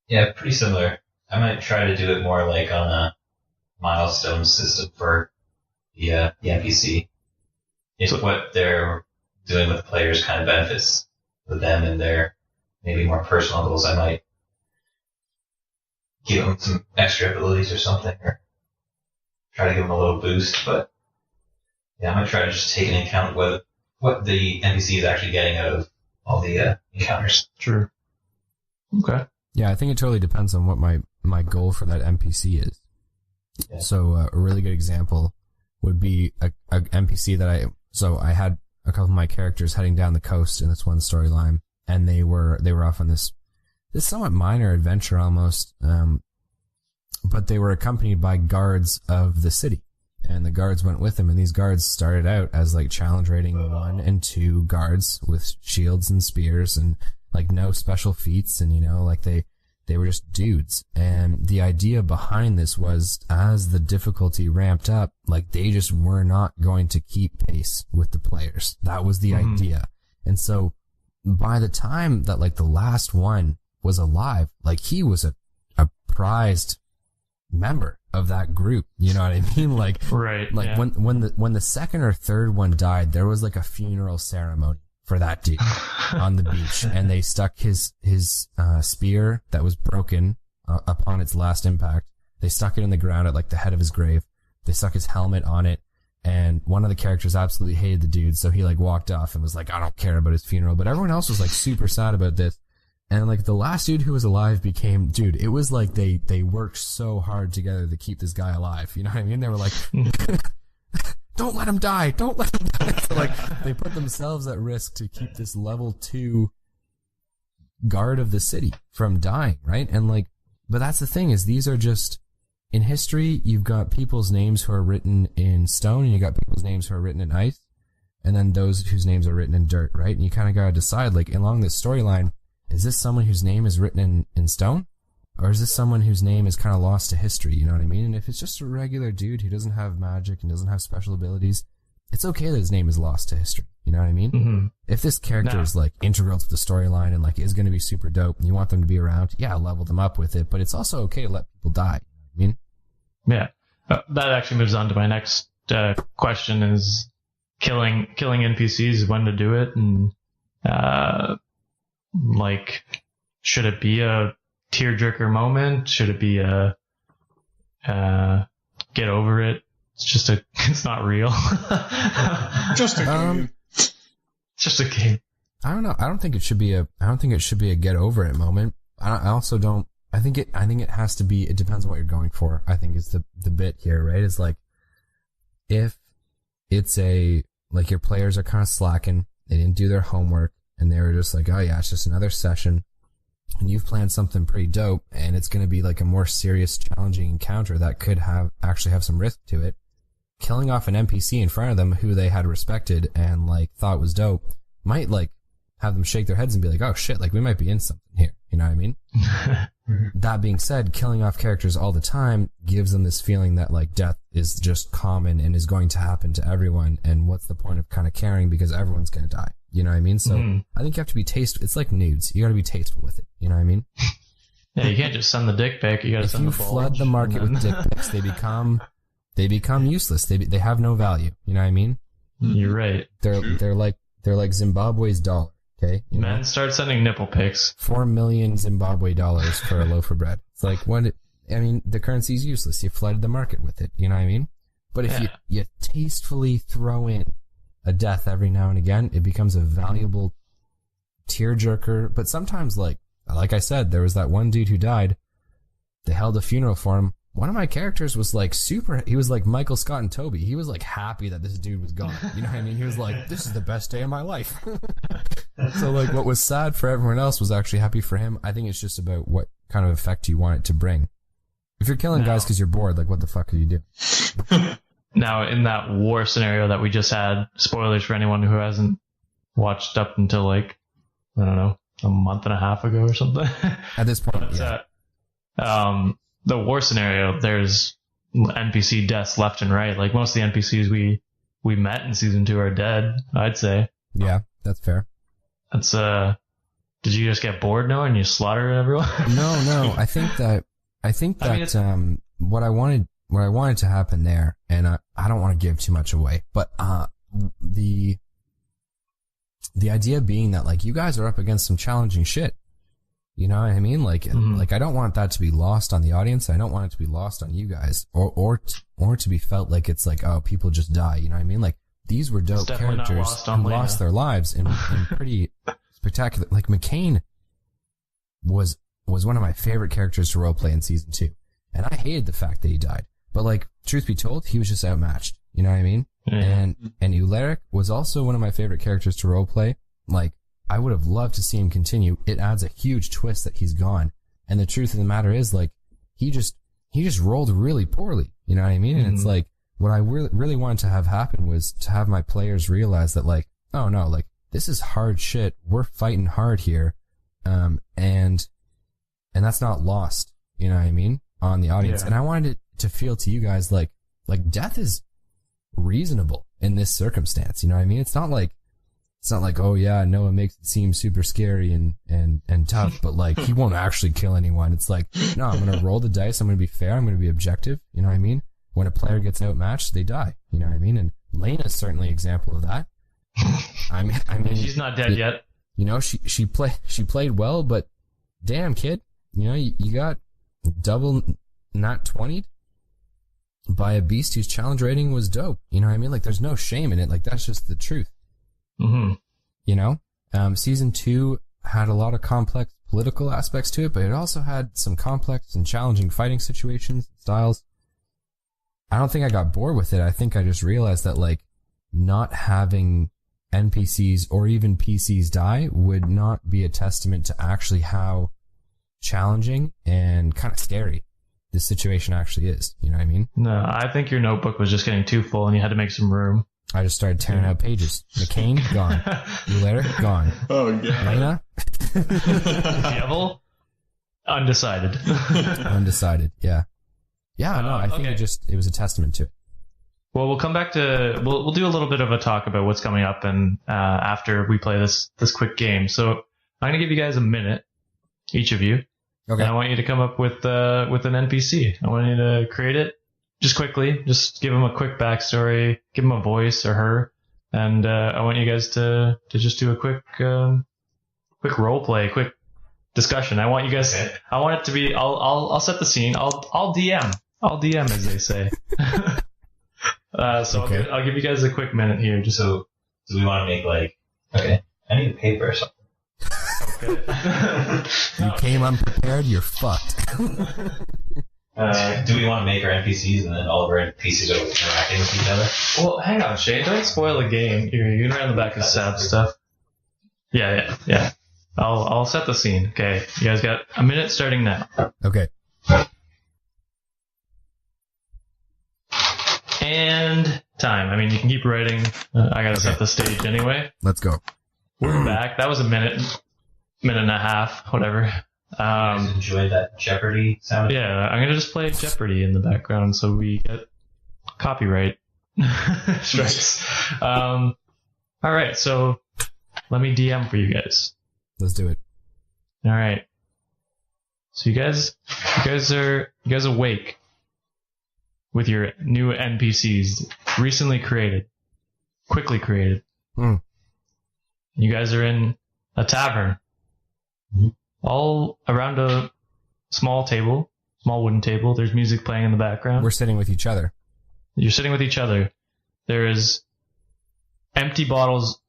Yeah, pretty similar. I might try to do it more like on a milestone system for the NPC. If what they're doing with players kind of benefits them and their maybe more personal goals, I might give them some extra abilities or something, or try to give them a little boost. But yeah, I might try to just take into account what the NPC is actually getting out of all the encounters. True. Okay. Yeah, I think it totally depends on what my goal for that NPC is. Yeah. So a really good example would be a NPC that I had a couple of my characters heading down the coast in this one storyline, and they were off on this somewhat minor adventure almost, but they were accompanied by guards of the city, and the guards went with them, and these guards started out as like challenge rating 1 and 2 guards with shields and spears and like no special feats, and like they were just dudes. And the idea behind this was, as the difficulty ramped up, like they just were not going to keep pace with the players. That was the idea. And so by the time that like the last one was alive, like he was a prized member of that group. You know what I mean? Like, right. Like yeah. when the second or third one died, there was like a funeral ceremony for that dude on the beach, and they stuck his spear that was broken upon its last impact. They stuck it in the ground at like the head of his grave. They stuck his helmet on it, and one of the characters absolutely hated the dude, so he like walked off and was like, I don't care about his funeral. But everyone else was like super sad about this. And like the last dude who was alive became, dude, it was like they worked so hard together to keep this guy alive. You know what I mean? They were like, don't let him die. Don't let him die. So like they put themselves at risk to keep this level 2 guard of the city from dying, right? And like, but that's the thing, is these are just, in history, you've got people's names who are written in stone, and you got people's names who are written in ice, and then those whose names are written in dirt, right? And you kind of got to decide, like, along this storyline, is this someone whose name is written in stone? Or is this someone whose name is kind of lost to history, you know what I mean? And if it's just a regular dude who doesn't have magic and doesn't have special abilities, it's okay that his name is lost to history, you know what I mean? Mm-hmm. If this character is like integral to the storyline and like is going to be super dope and you want them to be around, yeah, level them up with it, but it's also okay to let people die, you know what I mean? Yeah. That actually moves on to my next question, is killing NPCs, when to do it, and like, should it be a tearjerker moment? Should it be a get over it? It's not real. Just a game. Just a game. I don't know. I don't think it should be a get over it moment. I also don't. I think it has to be. It depends on what you're going for. I think is the bit here, right? Is like, if it's like your players are kind of slacking, they didn't do their homework, and they were just like, oh yeah, it's just another session, and you've planned something pretty dope, and it's going to be like a more serious, challenging encounter that could actually have some risk to it. Killing off an NPC in front of them who they had respected and like thought was dope might like have them shake their heads and be like, oh shit, like we might be in something here. You know what I mean? That being said, killing off characters all the time gives them this feeling that like death is just common and is going to happen to everyone, and what's the point of kind of caring, because everyone's going to die. You know what I mean? So I think you have to be tasteful. It's like nudes. You got to be tasteful with it. You know what I mean? Yeah, you can't just send the dick pic. You got to send the bulge. If you flood the market with dick pics, they become useless. They have no value. You know what I mean? You're right. They're like Zimbabwe's dollar. Okay, men, start sending nipple pics. 4 million Zimbabwe dollars for a loaf of bread. It's like, the currency's useless. You flooded the market with it. You know what I mean? But if you tastefully throw in a death every now and again, it becomes a valuable tearjerker. But sometimes, like, like I said, there was that one dude who died. They held a funeral for him. One of my characters was like he was like Michael Scott and Toby. He was like happy that this dude was gone. You know what I mean? He was like, this is the best day of my life. So like what was sad for everyone else was actually happy for him. I think it's just about what kind of effect you want it to bring. If you're killing guys because you're bored, like what the fuck are you doing? Now, in that war scenario that we just had, spoilers for anyone who hasn't watched up until like, I don't know, a month and a half ago or something. At this point, the war scenario, there's NPC deaths left and right. Like most of the NPCs we met in season 2 are dead, I'd say. Yeah, that's fair. That's did you just get bored now and you slaughter everyone? No. I think that what I wanted to happen there, and I don't want to give too much away, but the idea being that like you guys are up against some challenging shit. You know what I mean? Like like I don't want that to be lost on the audience. I don't want it to be lost on you guys, or to be felt like it's like, oh, people just die. You know what I mean? Like these were dope characters who lost their lives in pretty spectacular. Like McCain was one of my favorite characters to roleplay in season 2, and I hated the fact that he died. But like, truth be told, he was just outmatched. You know what I mean? Yeah. And Ularic was also one of my favorite characters to roleplay. Like, I would have loved to see him continue. It adds a huge twist that he's gone. And the truth of the matter is, like, he just rolled really poorly. You know what I mean? And it's like, what I really wanted to have happen was to have my players realize that, like, oh no, like, this is hard shit. We're fighting hard here. And that's not lost. You know what I mean? On the audience. Yeah. And I wanted it to feel to you guys like death is reasonable in this circumstance. You know what I mean? It's not like, oh yeah, Noah makes it seem super scary and tough, but like he won't actually kill anyone. It's like, no, I'm going to roll the dice. I'm going to be fair. I'm going to be objective. You know what I mean? When a player gets outmatched, they die. You know what I mean? And Lena's certainly an example of that. I mean, she's not dead yet. You know, she played well, but damn kid, you know, you got double not 20'd by a beast whose challenge rating was dope. You know what I mean? Like there's no shame in it. Like that's just the truth. Mm-hmm. You know, season 2 had a lot of complex political aspects to it, but it also had some complex and challenging fighting situations, styles. I don't think I got bored with it. I think I just realized that like not having NPCs or even PCs die would not be a testament to actually how challenging and kind of scary this situation actually is. You know what I mean? No, I think your notebook was just getting too full and you had to make some room. I just started tearing out pages. McCain, gone. Ularic, gone. Oh, God. Lena? Devil? Undecided. Undecided, yeah. Yeah, no, I think it was a testament to it. Well, we'll come back to, we'll do a little bit of a talk about what's coming up and after we play this quick game. So I'm going to give you guys a minute, each of you. Okay. And I want you to come up with an NPC. I want you to create it just quickly. Just give them a quick backstory, give them a voice or her. And I want you guys to just do a quick role play, quick discussion. I want you guys, I want it to be, I'll set the scene. I'll DM. I'll DM, as they say. I'll give you guys a quick minute here. Just so do we want to make like, okay, I need a paper or something. Okay. You came unprepared, you're fucked. Do we want to make our NPCs and then all of our NPCs are interacting with each other? Well, hang on, Shane. Don't spoil the game. You're around the back of Sab stuff. Yeah. I'll set the scene. Okay. You guys got a minute starting now. Okay. And time. I mean, you can keep writing. I gotta set the stage anyway. Let's go. We're back. That was a minute and a half, whatever. Enjoy that Jeopardy sound. Yeah, I'm gonna just play Jeopardy in the background so we get copyright strikes. All right, so let me DM for you guys. Let's do it. All right. So you guys are awake with your new NPCs, recently created, quickly created. You guys are in a tavern, all around a small wooden table. There's music playing in the background. We're sitting with each other. You're sitting with each other. There is empty bottles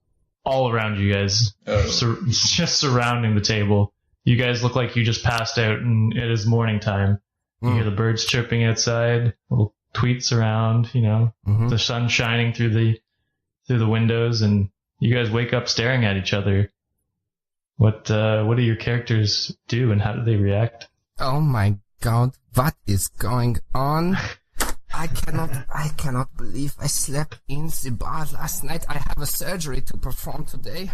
all around you guys, just surrounding the table. you guys look like you just passed out and it is morning time. You hear the birds chirping outside, little tweets around, Mm-hmm. the sun shining through the windows, and you guys wake up staring at each other. What do your characters do, and how do they react? Oh my god, what is going on? I cannot believe I slept in the bar last night. I have a surgery to perform today.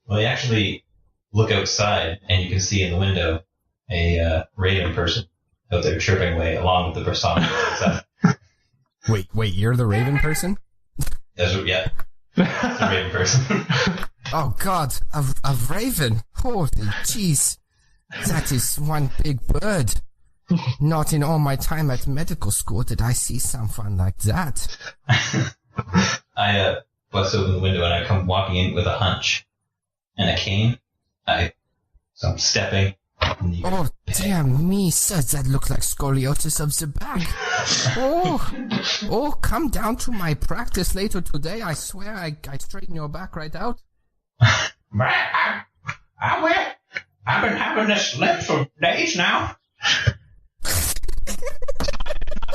Well, you actually look outside, and you can see in the window a raven person out there chirping away, along with the persona outside. Wait, you're the raven person? That's what, yeah. It's a raven person. Oh god, a raven. Holy jeez. That is one big bird. Not in all my time at medical school did I see someone like that. I bust open the window and I come walking in with a hunch and a cane. So I'm stepping. Oh, dear me, sir, that looked like scoliosis of the back. Oh, come down to my practice later today. I swear I straighten your back right out. I've been having this limp for days now. I've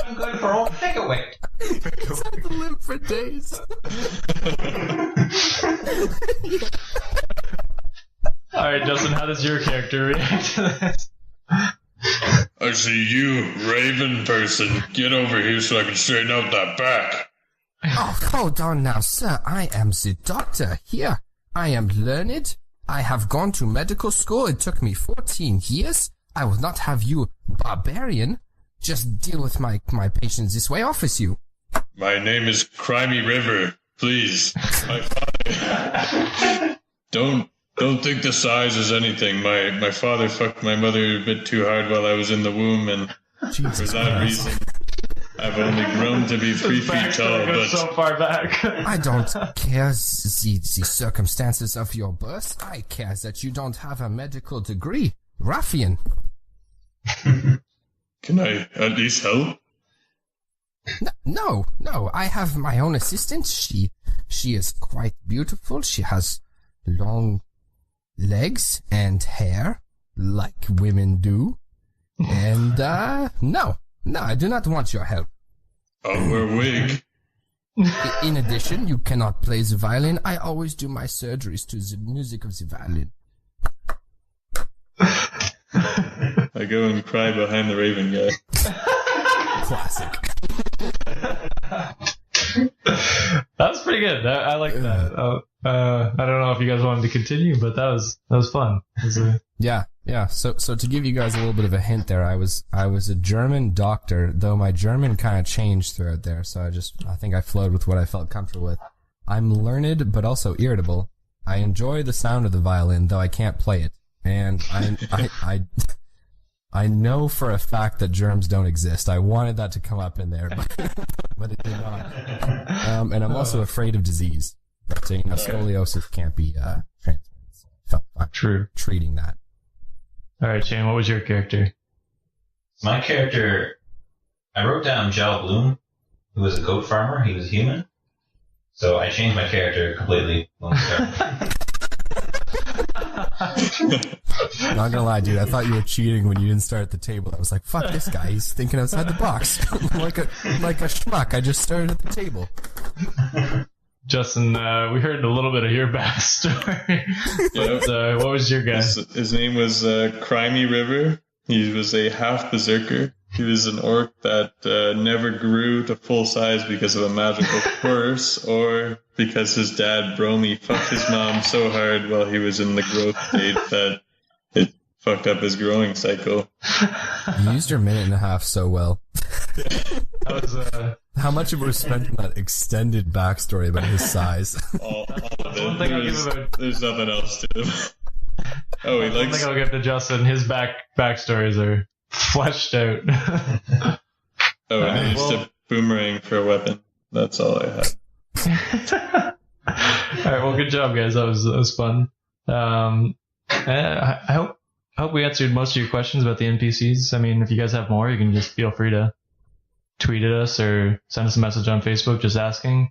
been good for all figure weight. It's had the limp for days. All right, Justin, how does your character react to this? I see you, raven person. Get over here so I can straighten out that back. Oh, hold on now, sir. I am the doctor here. I am learned. I have gone to medical school. It took me 14 years. I will not have you, barbarian, just deal with my patients this way. Office you. My name is Crimey River. Please, my father. Don't think the size is anything. My father fucked my mother a bit too hard while I was in the womb, and Jesus for that Christ. reason, I've only grown to be 3 feet tall. Goes But so far back. I don't care the circumstances of your birth. I care that you don't have a medical degree. Ruffian. can I at least help? No. I have my own assistant. She is quite beautiful. She has long legs and hair, like women do. And, no, I do not want your help. I'll wear a wig. In addition, you cannot play the violin. I always do my surgeries to the music of the violin. I go and cry behind the raven guy. Classic. That was pretty good. I like that. I don't know if you guys wanted to continue, but that was fun. Yeah. So to give you guys a little bit of a hint there, I was a German doctor, though my German kind of changed throughout there. So I think I flowed with what I felt comfortable with. I'm learned, but also irritable. I enjoy the sound of the violin, though I can't play it. And I know for a fact that germs don't exist. I wanted that to come up in there, but it did not. And I'm also afraid of disease. But, scoliosis can't be transmitted. So I felt fine True. treating that. All right, Shane, what was your character? My character, I wrote down Gel Bloom, who was a goat farmer. He was human. So I changed my character completely when we started. Not gonna lie, dude, I thought you were cheating when you didn't start at the table. I was like, fuck this guy, he's thinking outside the box. like a schmuck, I just started at the table. Justin, we heard a little bit of your backstory. Yeah. What was your guy? His name was Crimey River. He was a half berserker. He was an orc that never grew to full size because of a magical curse, or because his dad, Bromy, fucked his mom so hard while he was in the growth state that it fucked up his growing cycle. You used your minute and a half so well. That was, How much of it was spent on that extended backstory about his size? All of one thing I'll give it. about. There's nothing else to him. Oh, he One likes... thing I'll give to Justin, his backstories are fleshed out. Oh, and he used to boomerang for a weapon. That's all I had. All right, well, good job, guys. That was fun. I hope we answered most of your questions about the NPCs. I mean, if you guys have more, you can just feel free to tweet at us or send us a message on Facebook just asking.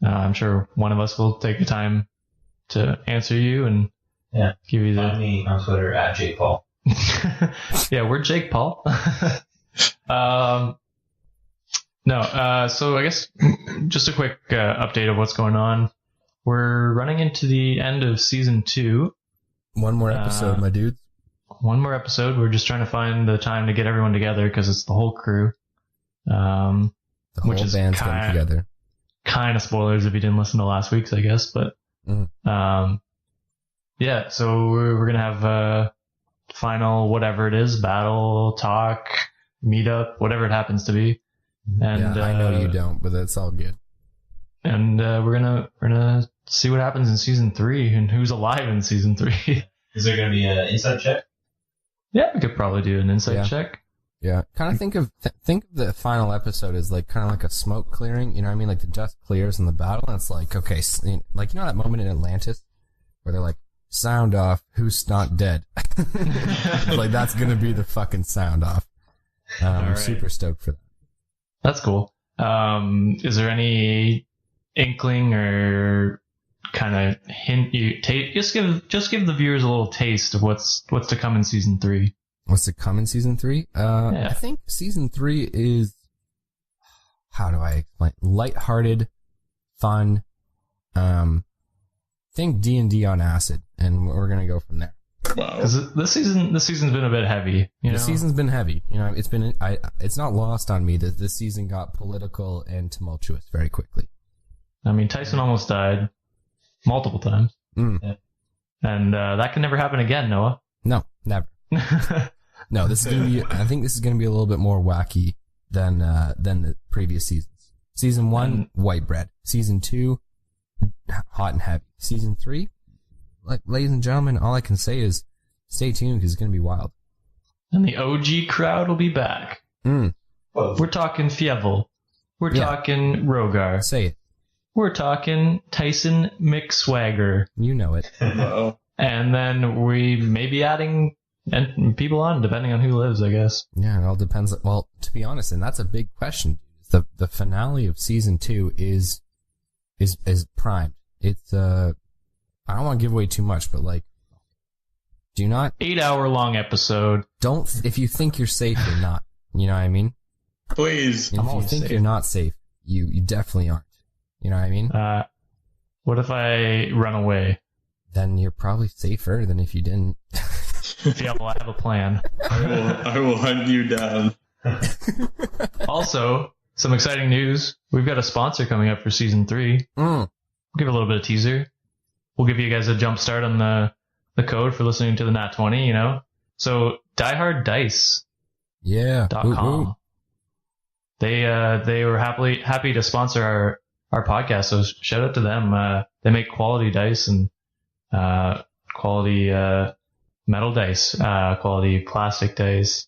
I'm sure one of us will take the time to answer you. And Yeah. Give you Find the. me on Twitter at Jake Paul. Yeah, we're Jake Paul. No. So I guess just a quick update of what's going on. We're running into the end of season 2. One more episode, my dudes. One more episode. We're just trying to find the time to get everyone together because it's the whole crew. The whole which is band's getting together. Kind of spoilers if you didn't listen to last week's, I guess. But yeah, so we're gonna have a final whatever it is, battle, talk, meetup, whatever it happens to be. And yeah, I know you don't, but that's all good. And we're gonna see what happens in season 3 and who's alive in season 3. Is there going to be an inside check? Yeah, we could probably do an insight check. Yeah, kind of think of the final episode as like kind of like a smoke clearing. You know what I mean? Like the dust clears in the battle, and it's like, okay, like you know that moment in Atlantis where they're like, sound off, who's not dead? Like that's gonna be the fucking sound off. I'm right. super stoked for that. That's cool. Is there any inkling or kind of hint you take? Just give the viewers a little taste of what's to come in season 3. What's to come in season 3? Yeah. I think season 3 is, how do I explain? Lighthearted, fun. Think D&D on acid, and we're gonna go from there. Wow. Because this season's been a bit heavy. The season's been heavy. You know, it's not lost on me that this season got political and tumultuous very quickly. I mean, Tyson almost died multiple times. Yeah. And that can never happen again, Noah. No, never. No, this is gonna be. I think this is gonna be a little bit more wacky than the previous seasons. Season 1, white bread. Season 2, hot and heavy. Season 3, like, ladies and gentlemen, all I can say is stay tuned because it's gonna be wild. And the OG crowd will be back. We're talking Fievel. We're talking Rogar. Say it. We're talking Tyson McSwagger. You know it. Wow. And then we may be adding people on, depending on who lives, I guess. Yeah, it all depends. Well, to be honest, and that's a big question. The finale of season 2 is primed. It's I don't want to give away too much, but like, do not 8-hour long episode. if you think you're safe, you're not. You know what I mean? Please. If you think you're not safe, you definitely aren't. You know what I mean? What if I run away? Then you're probably safer than if you didn't. Yeah, well, I have a plan. I will hunt you down. Also, some exciting news. We've got a sponsor coming up for season 3. We'll give a little bit of teaser. We'll give you guys a jump start on the code for listening to the Nat 20, you know? So, dieharddice.com. Yeah. Ooh. They were happy to sponsor our podcast, so shout out to them. They make quality dice and quality metal dice, quality plastic dice,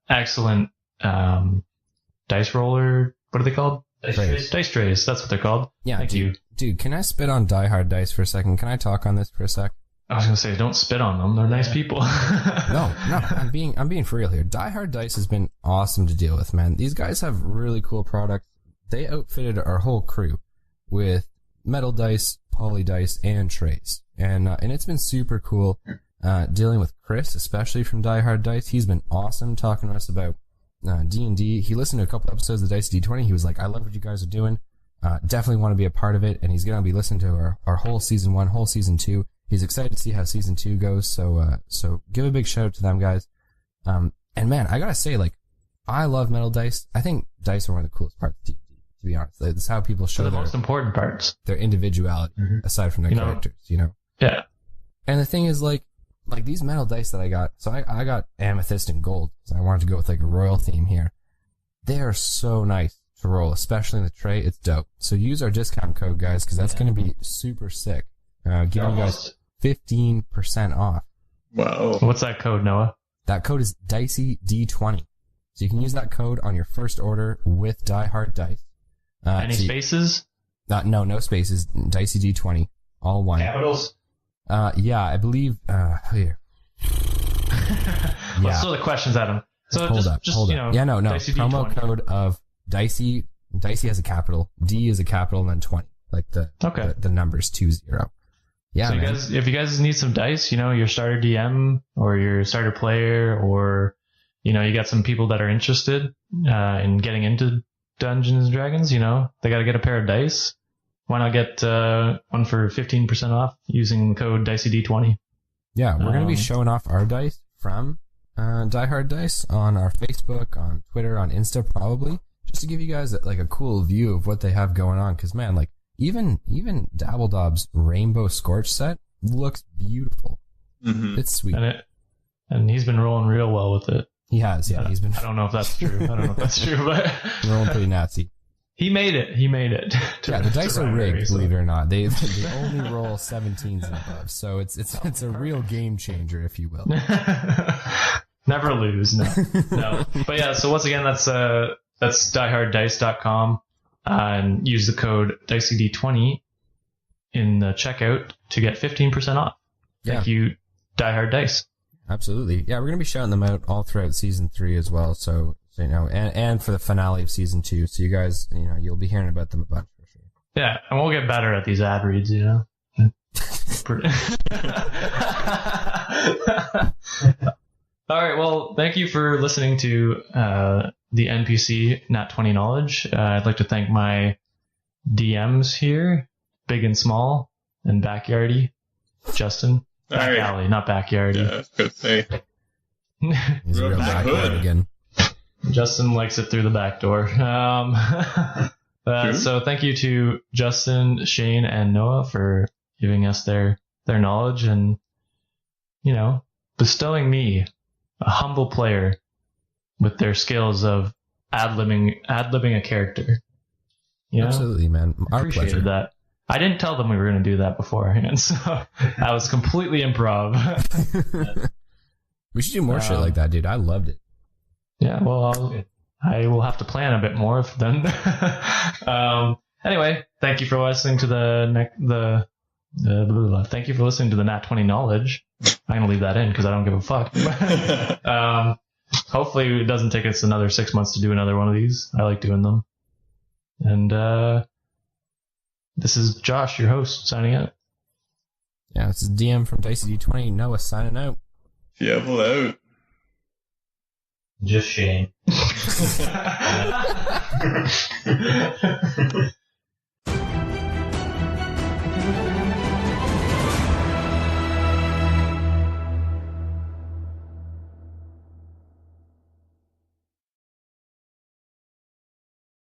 excellent dice roller. What are they called? Dice trays. That's what they're called. Yeah. Thank you. Dude, can I spit on Die Hard Dice for a second? Can I talk on this for a sec? I was gonna say, don't spit on them. They're nice people. No, I'm being for real here. Die Hard Dice has been awesome to deal with, man. These guys have really cool products. They outfitted our whole crew with metal dice, poly dice, and trays, and it's been super cool dealing with Chris, especially from Die Hard Dice. He's been awesome talking to us about D&D. He listened to a couple episodes of Dice D20. He was like, "I love what you guys are doing. Definitely want to be a part of it." And he's gonna be listening to our whole season 1, whole season 2. He's excited to see how season 2 goes. So give a big shout out to them guys. And man, I gotta say, like, I love metal dice. I think dice are one of the coolest parts of D&D, to be honest. It's how people show the most important parts. Their individuality, aside from their characters, you know? Yeah. And the thing is, like these metal dice that I got, so I got amethyst and gold, so I wanted to go with like a royal theme here. They are so nice to roll, especially in the tray. It's dope. So use our discount code, guys, because that's going to be super sick. Giving you guys 15% off. Wow. What's that code, Noah? That code is DiceyD20. So you can use that code on your first order with Die Hard Dice. Any spaces? No spaces. DiceyD20. All one. Capitals? Yeah, I believe, here. Let's throw the questions at him. So Hold up. You know, yeah, no. Dicey Promo D20. code of Dicey. Dicey has a capital. D is a capital and then 20. Like the numbers 20. Yeah, So man. if you guys need some dice, your starter DM or your starter player, or you got some people that are interested in getting into Dungeons and Dragons, they got to get a pair of dice. Why not get one for 15% off using the code DiceyD20? Yeah, we're going to be showing off our dice from Die Hard Dice on our Facebook, on Twitter, on Insta, probably, just to give you guys like a cool view of what they have going on. Because man, like even Dabbledob's Rainbow Scorch set looks beautiful. Mm-hmm. It's sweet, and he's been rolling real well with it. he has. Yeah, he's been I don't know if that's true. But rolling pretty Nazi. he made it. Yeah, the dice are rigged, believe it or not. They only roll 17s and above, so it's a real game changer, if you will. Never lose, no. But yeah, so once again, that's dieharddice.com, and use the code DiceyD20 in the checkout to get 15% off. Thank you, Die Hard Dice. Absolutely. Yeah, we're going to be shouting them out all throughout season 3 as well. So and for the finale of season 2. So you guys, you'll be hearing about them a bunch for sure. Yeah, and we'll get better at these ad reads, All right, well, thank you for listening to the NPC Nat 20 Knowledge. I'd like to thank my DMs here, big and small, and backyardy. Justin. Back alley, not backyardy. Yeah, I was going to say. He's a real backyard again. Justin likes it through the back door. So thank you to Justin, Shane, and Noah for giving us their knowledge and, bestowing me, a humble player, with their skills of ad-libbing a character. Absolutely, man. Our Appreciated pleasure. that. I didn't tell them we were going to do that beforehand, so I was completely improv. We should do more shit like that, dude. I loved it. Yeah, well, I will have to plan a bit more then. Anyway, thank you for listening to thank you for listening to the Nat 20 Knowledge. I'm going to leave that in because I don't give a fuck. Hopefully it doesn't take us another 6 months to do another one of these. I like doing them. And this is Josh, your host, signing out. Yeah, this is DM from DiceyD20. Noah signing out. Fievel out. Just Shane.